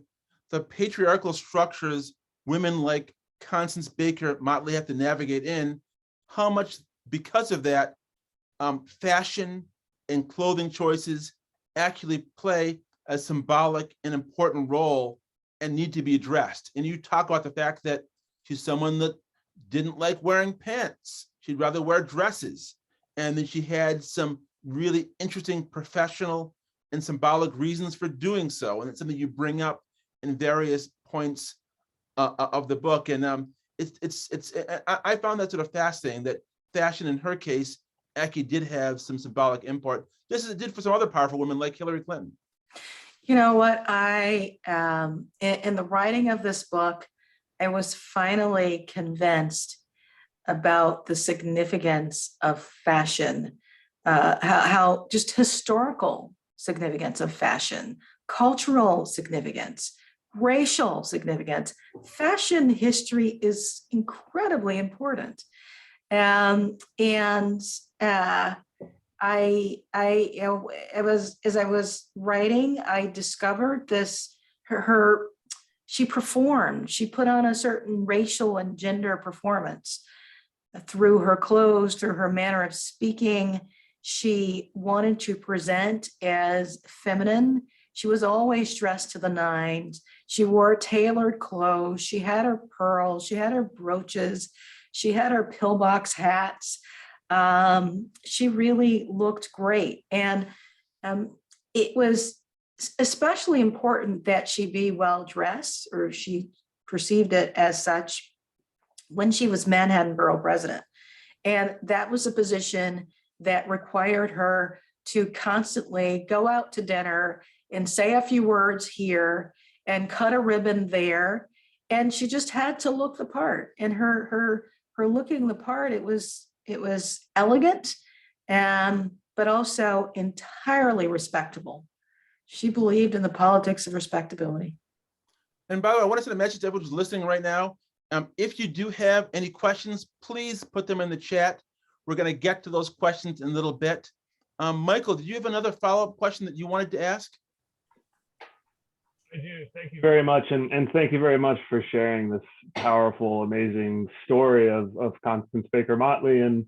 the patriarchal structures women like Constance Baker Motley have to navigate in, how much because of that, fashion and clothing choices actually play a symbolic and important role and need to be addressed. And you talk about the fact that she's someone that didn't like wearing pants. She'd rather wear dresses. And then she had some really interesting professional and symbolic reasons for doing so. And it's something you bring up in various points of the book. And I found that sort of fascinating that fashion in her case actually did have some symbolic import, just as it did for some other powerful women like Hillary Clinton. You know what, in the writing of this book, I was finally convinced about the significance of fashion, how just historical significance of fashion, cultural significance, racial significance. Fashion history is incredibly important. As I was writing, I discovered this, she performed, she put on a certain racial and gender performance through her clothes, through her manner of speaking. She wanted to present as feminine. She was always dressed to the nines. She wore tailored clothes. She had her pearls. She had her brooches. She had her pillbox hats. She really looked great. And it was especially important that she be well dressed, or she perceived it as such, when she was Manhattan Borough president. And that was a position that required her to constantly go out to dinner and say a few words here and cut a ribbon there. And she just had to look the part. And her looking the part, it was elegant, but also entirely respectable. She believed in the politics of respectability. And by the way, I want to send a message to everyone who's listening right now. If you do have any questions, please put them in the chat. We're going to get to those questions in a little bit. Michael, did you have another follow-up question that you wanted to ask? I do. Thank you very much. And thank you very much for sharing this powerful, amazing story of Constance Baker Motley. And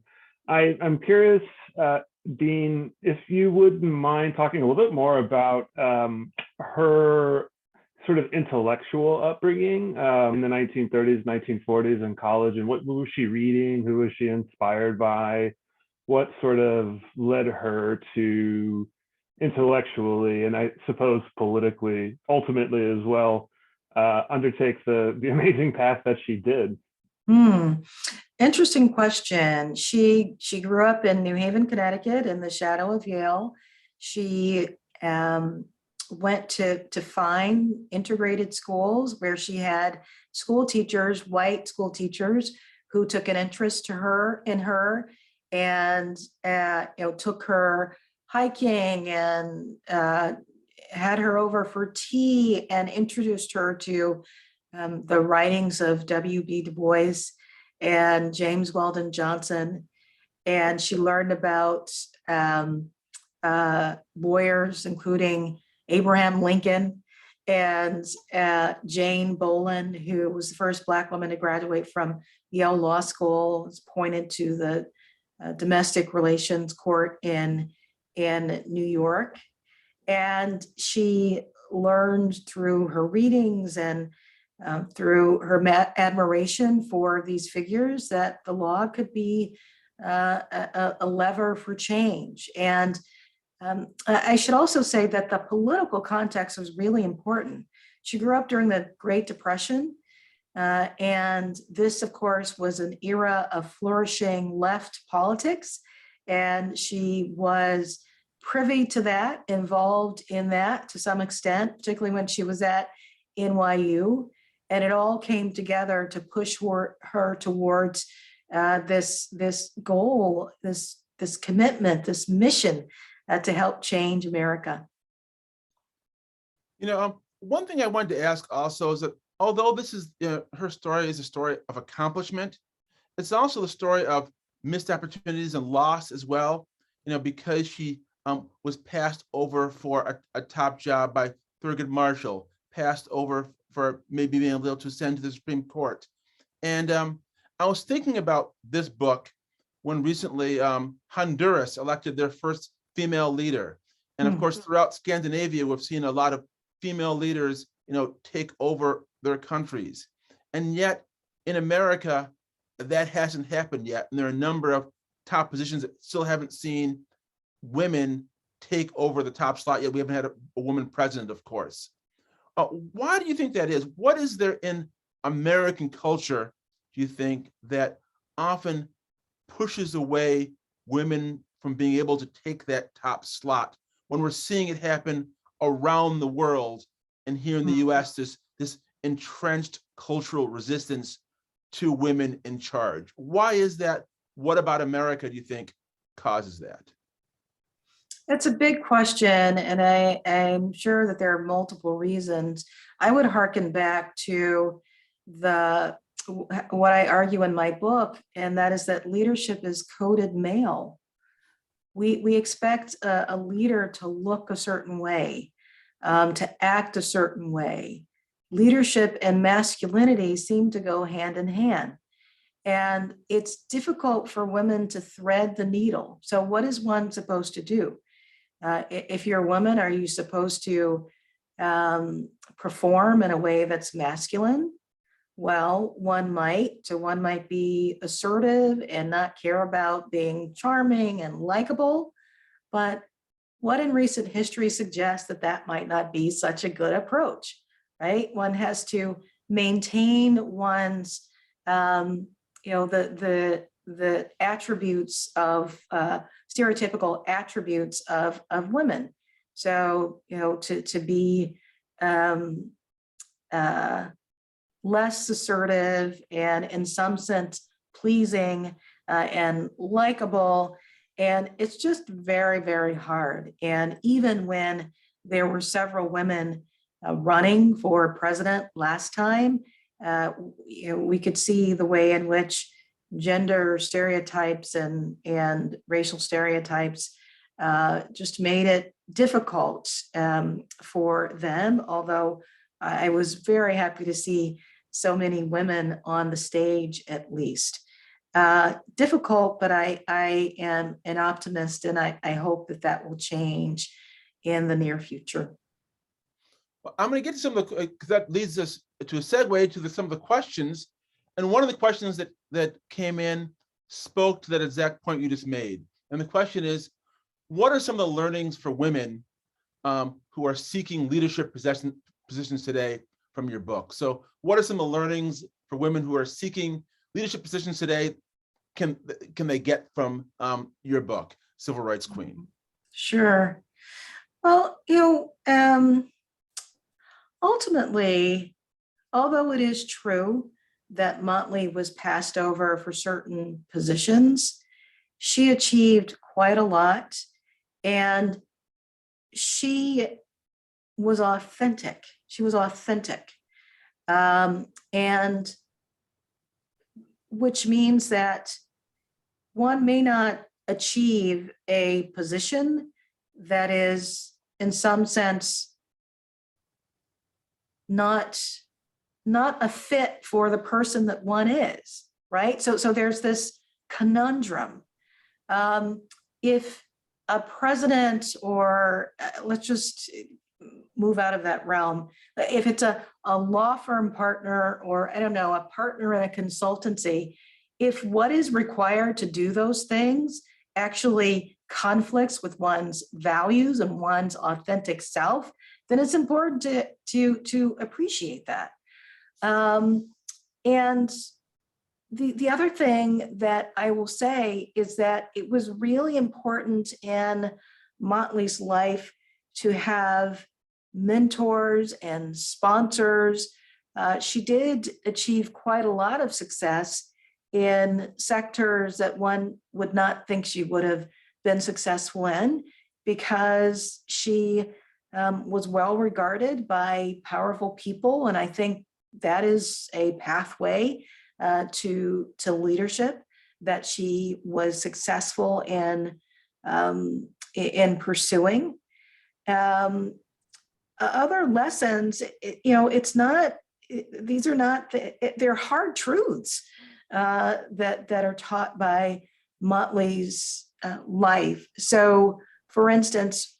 I'm curious, Dean, if you wouldn't mind talking a little bit more about her sort of intellectual upbringing in the 1930s, 1940s in college, and what was she reading? Who was she inspired by? What sort of led her to intellectually, and I suppose politically, ultimately as well, undertake the amazing path that she did? Interesting question. She grew up in New Haven, Connecticut, in the shadow of Yale. She went to fine integrated schools where she had school teachers, white school teachers, who took an interest in her, and took her hiking and had her over for tea and introduced her to the writings of W.B. Du Bois and James Weldon Johnson. And she learned about lawyers, including Abraham Lincoln and Jane Boland, who was the first Black woman to graduate from Yale Law School, was appointed to the domestic relations court in New York. And she learned through her readings and through her admiration for these figures that the law could be a lever for change. And I should also say that the political context was really important. She grew up during the Great Depression, and this, of course, was an era of flourishing left politics, and she was privy to that, involved in that to some extent, particularly when she was at NYU. And it all came together to push her towards this goal, this commitment, this mission to help change America. One thing I wanted to ask also is that although this is her story is a story of accomplishment, it's also the story of missed opportunities and loss as well. Because she was passed over for a top job by Thurgood Marshall, passed over for maybe being able to ascend to the Supreme Court. And I was thinking about this book when recently Honduras elected their first female leader. And of course, throughout Scandinavia, we've seen a lot of female leaders, take over their countries. And yet in America, that hasn't happened yet. And there are a number of top positions that still haven't seen women take over the top slot yet. We haven't had a woman president, of course. Why do you think that is? What is there in American culture, do you think, that often pushes away women from being able to take that top slot when we're seeing it happen around the world? And here in the US, this entrenched cultural resistance to women in charge. Why is that? What about America, do you think, causes that? That's a big question, and I'm sure that there are multiple reasons. I would hearken back to what I argue in my book, and that is that leadership is coded male. We expect a leader to look a certain way, to act a certain way. Leadership and masculinity seem to go hand in hand. And it's difficult for women to thread the needle. So what is one supposed to do? If you're a woman, are you supposed to perform in a way that's masculine? Well, one might be assertive and not care about being charming and likable. But what in recent history suggests that that might not be such a good approach, right? One has to maintain one's, the attributes of stereotypical attributes of women. So, to be less assertive and in some sense pleasing and likable. And it's just very, very hard. And even when there were several women running for president last time, we could see the way in which gender stereotypes and racial stereotypes just made it difficult for them. Although I was very happy to see so many women on the stage, at least. Difficult, but I am an optimist, and I hope that will change in the near future. Well, I'm going to get to some of the, because that leads us to a segue to some of the questions. And one of the questions that came in spoke to that exact point you just made. And the question is, what are some of the learnings for women who are seeking leadership positions today from your book? So what are some of the learnings for women who are seeking leadership positions today can they get from your book, Civil Rights Queen? Sure. Well, ultimately, although it is true that Motley was passed over for certain positions, she achieved quite a lot, and she was authentic. She was authentic. And which means that one may not achieve a position that is, in some sense, not a fit for the person that one is, right? So there's this conundrum. If a president, or let's just move out of that realm, if it's a law firm partner, or I don't know, a partner in a consultancy, if what is required to do those things actually conflicts with one's values and one's authentic self, then it's important to appreciate that. And the other thing that I will say is that it was really important in Motley's life to have mentors and sponsors. She did achieve quite a lot of success in sectors that one would not think she would have been successful in, because she was well regarded by powerful people. And I think that is a pathway to leadership that she was successful in pursuing. Other lessons, these are not, they're hard truths that are taught by Motley's life. So, for instance,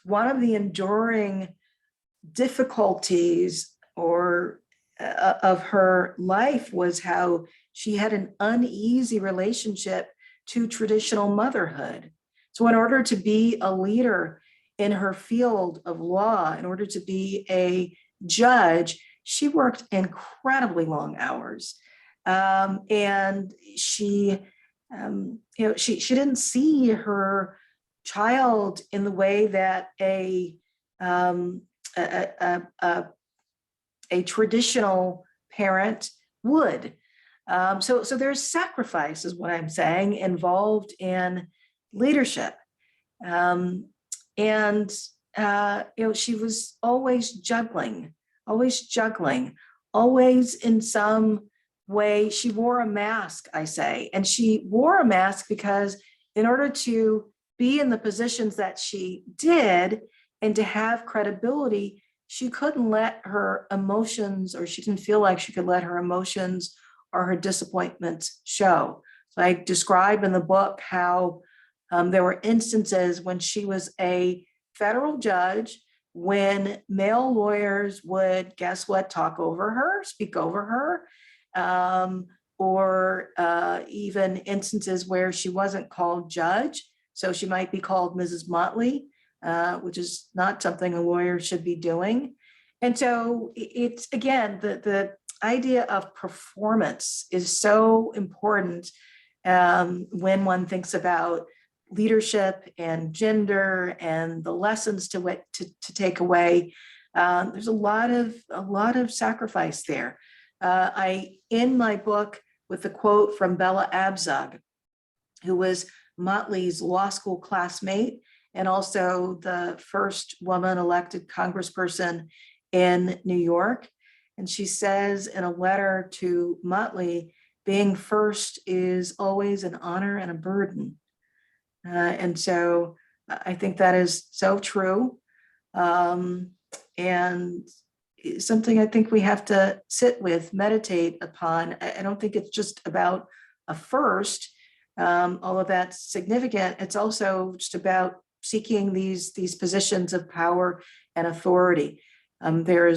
one of the enduring difficulties of her life was how she had an uneasy relationship to traditional motherhood. So in order to be a leader in her field of law, in order to be a judge, she worked incredibly long hours. And she, she didn't see her child in the way that a traditional parent would. So there's sacrifice, is what I'm saying, involved in leadership. And she was always juggling, always in some way. She wore a mask, I say, and she wore a mask because in order to be in the positions that she did and to have credibility, she couldn't let her emotions, or she didn't feel like she could let her emotions or her disappointments show. So I describe in the book how there were instances when she was a federal judge, when male lawyers would, guess what, talk over her, speak over her, or even instances where she wasn't called judge. So she might be called Mrs. Motley, which is not something a lawyer should be doing. And so it's, again, the idea of performance is so important when one thinks about leadership and gender and the lessons to take away. There's a lot of sacrifice there. I end my book with a quote from Bella Abzug, who was Motley's law school classmate and also the first woman elected congressperson in New York. And she says in a letter to Motley, being first is always an honor and a burden. And so I think that is so true. And something I think we have to sit with, meditate upon. I don't think it's just about a first, although that's significant. It's also just about seeking these positions of power and authority. There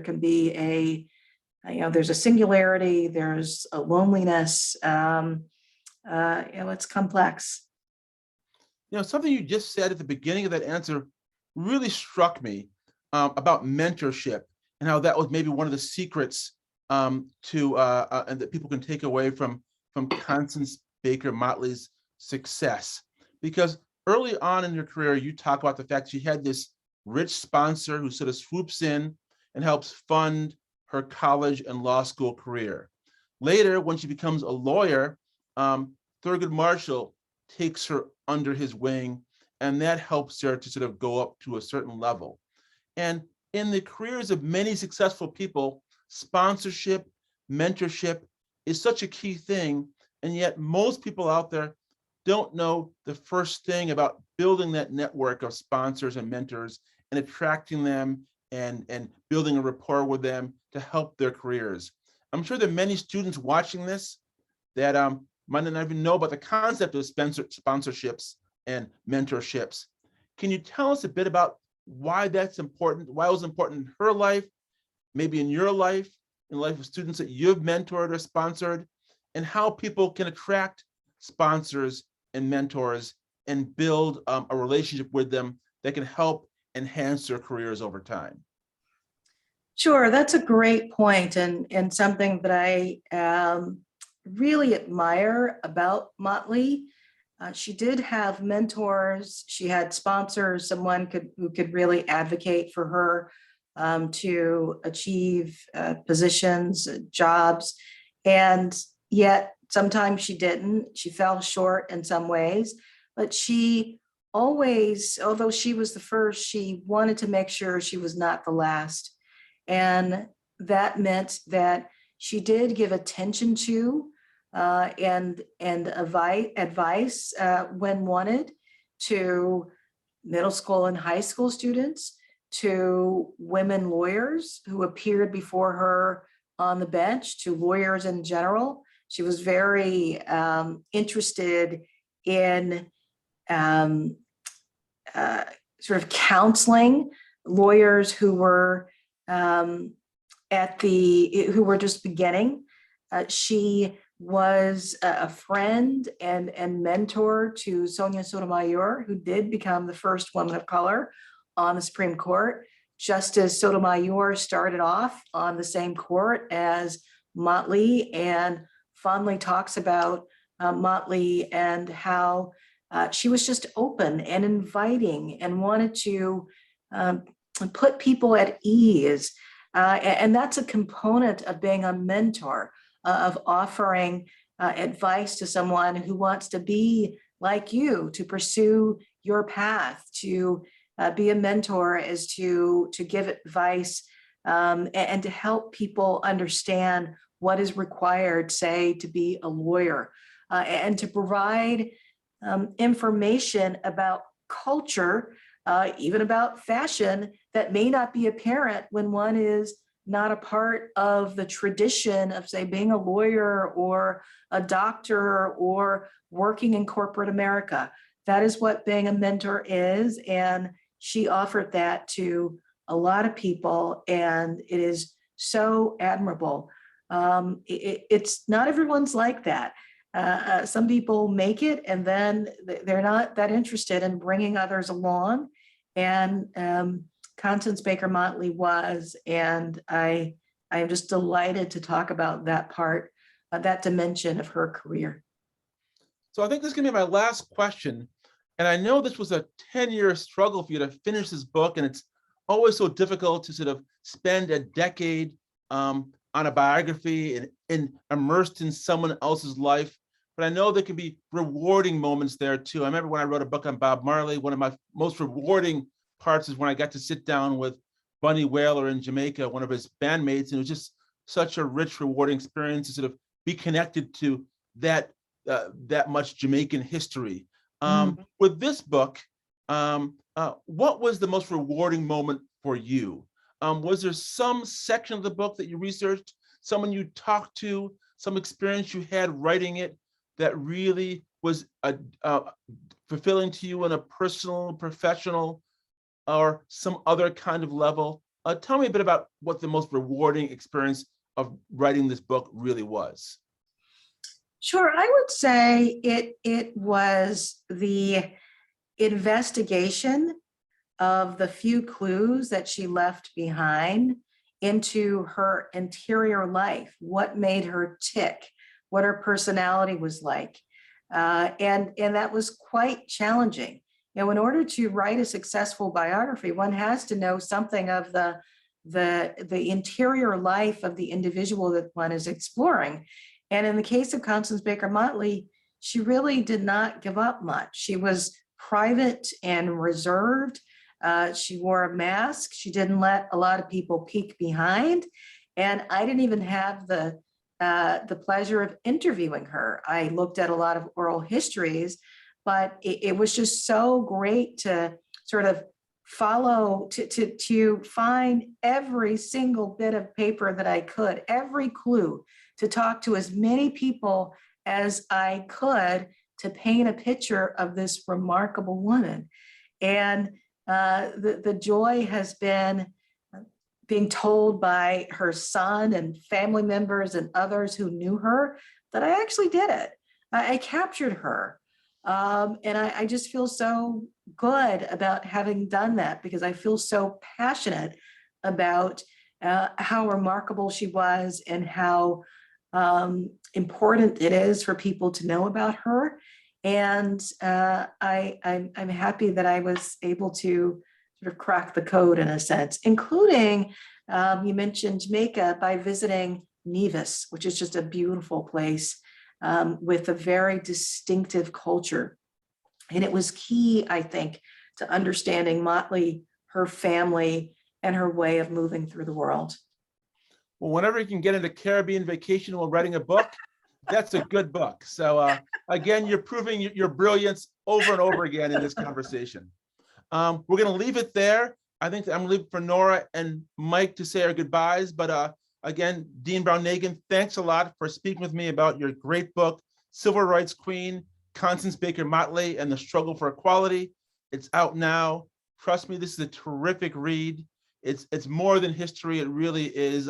can be a, there's a singularity, there's a loneliness. It's complex. Something you just said at the beginning of that answer really struck me about mentorship and how that was maybe one of the secrets and that people can take away from Constance Baker Motley's success. Because early on in your career, you talk about the fact she had this rich sponsor who sort of swoops in and helps fund her college and law school career. Later, when she becomes a lawyer, Thurgood Marshall takes her under his wing, and that helps her to sort of go up to a certain level. And in the careers of many successful people, sponsorship, mentorship is such a key thing, and yet most people out there don't know the first thing about building that network of sponsors and mentors and attracting them and building a rapport with them to help their careers. I'm sure there are many students watching this that might not even know about the concept of sponsorships and mentorships. Can you tell us a bit about why that's important, why it was important in her life, maybe in your life, in the life of students that you've mentored or sponsored, and how people can attract sponsors and mentors and build a relationship with them that can help enhance their careers over time? Sure, that's a great point, and something that I really admire about Motley. She did have mentors. She had sponsors, someone who could really advocate for her to achieve positions, jobs, and yet sometimes she didn't. She fell short in some ways, but she always, although she was the first, she wanted to make sure she was not the last. And that meant that she did give attention to and advice when wanted to middle school and high school students, to women lawyers who appeared before her on the bench, to lawyers in general. She was very interested in sort of counseling lawyers who were who were just beginning. She was a friend and mentor to Sonia Sotomayor, who did become the first woman of color on the Supreme Court. Justice Sotomayor started off on the same court as Motley, and fondly talks about Motley and how she was just open and inviting and wanted to put people at ease. And that's a component of being a mentor, of offering advice to someone who wants to be like you, to pursue your path, to be a mentor, is to give advice and to help people understand what is required, say, to be a lawyer, and to provide information about culture, even about fashion, that may not be apparent when one is not a part of the tradition of, say, being a lawyer or a doctor or working in corporate America. That is what being a mentor is, and she offered that to a lot of people, and it is so admirable. It's not everyone's like that. Some people make it and then they're not that interested in bringing others along. And Constance Baker Motley was, and I am just delighted to talk about that part, that dimension of her career. So I think this is gonna be my last question. And I know this was a 10-year struggle for you to finish this book, and it's always so difficult to sort of spend a decade on a biography and immersed in someone else's life. But I know there can be rewarding moments there too. I remember when I wrote a book on Bob Marley, one of my most rewarding parts is when I got to sit down with Bunny Wailer in Jamaica, one of his bandmates, and it was just such a rich, rewarding experience to sort of be connected to that much Jamaican history. With this book, what was the most rewarding moment for you? Was there some section of the book that you researched, someone you talked to, some experience you had writing it that really was fulfilling to you on a personal, professional, or some other kind of level? Tell me a bit about what the most rewarding experience of writing this book really was. Sure, I would say it was the investigation of the few clues that she left behind into her interior life, what made her tick, what her personality was like. And that was quite challenging. You know, in order to write a successful biography, one has to know something of the interior life of the individual that one is exploring. And in the case of Constance Baker Motley, she really did not give up much. She was private and reserved. She wore a mask. She didn't let a lot of people peek behind. And I didn't even have the pleasure of interviewing her. I looked at a lot of oral histories, but it was just so great to sort of follow, to find every single bit of paper that I could, every clue, to talk to as many people as I could to paint a picture of this remarkable woman. And the joy has been being told by her son and family members and others who knew her that I actually did it. I captured her. And I just feel so good about having done that, because I feel so passionate about how remarkable she was and how important it is for people to know about her. And I'm happy that I was able to sort of crack the code in a sense, including, you mentioned Jamaica, by visiting Nevis, which is just a beautiful place with a very distinctive culture. And it was key, I think, to understanding Motley, her family, and her way of moving through the world. Well, whenever you can get into Caribbean vacation while writing a book, that's a good book. So again, you're proving your brilliance over and over again in this conversation. We're going to leave it there. I think I'm going to leave it for Nora and Mike to say our goodbyes. But again, Dean Brown-Nagin, thanks a lot for speaking with me about your great book, Civil Rights Queen, Constance Baker Motley and the Struggle for Equality. It's out now. Trust me, this is a terrific read. It's more than history. It really is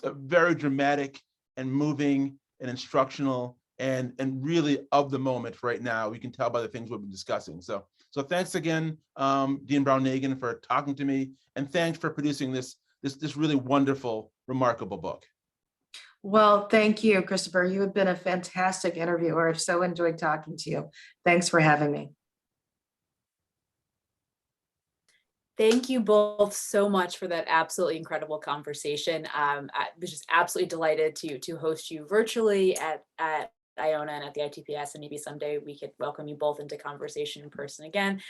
very dramatic and moving and instructional and really of the moment right now. We can tell by the things we've been discussing. So So thanks again, Dean Brown-Nagin, for talking to me, and thanks for producing this really wonderful, remarkable book. Well, thank you, Christopher. You have been a fantastic interviewer. I've so enjoyed talking to you. Thanks for having me. Thank you both so much for that absolutely incredible conversation. I was just absolutely delighted to host you virtually at Iona and at the ITPS, and maybe someday we could welcome you both into conversation in person again.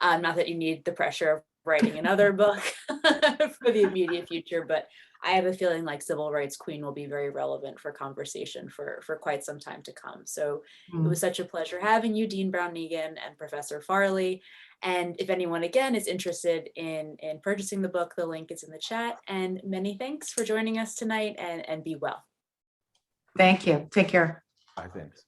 Not that you need the pressure of writing another book for the immediate future, but I have a feeling like Civil Rights Queen will be very relevant for conversation for quite some time to come. So it was such a pleasure having you, Dean Brown-Nagin and Professor Farley. And if anyone again is interested in purchasing the book, the link is in the chat. And many thanks for joining us tonight, and be well. Thank you. Take care. Bye, thanks.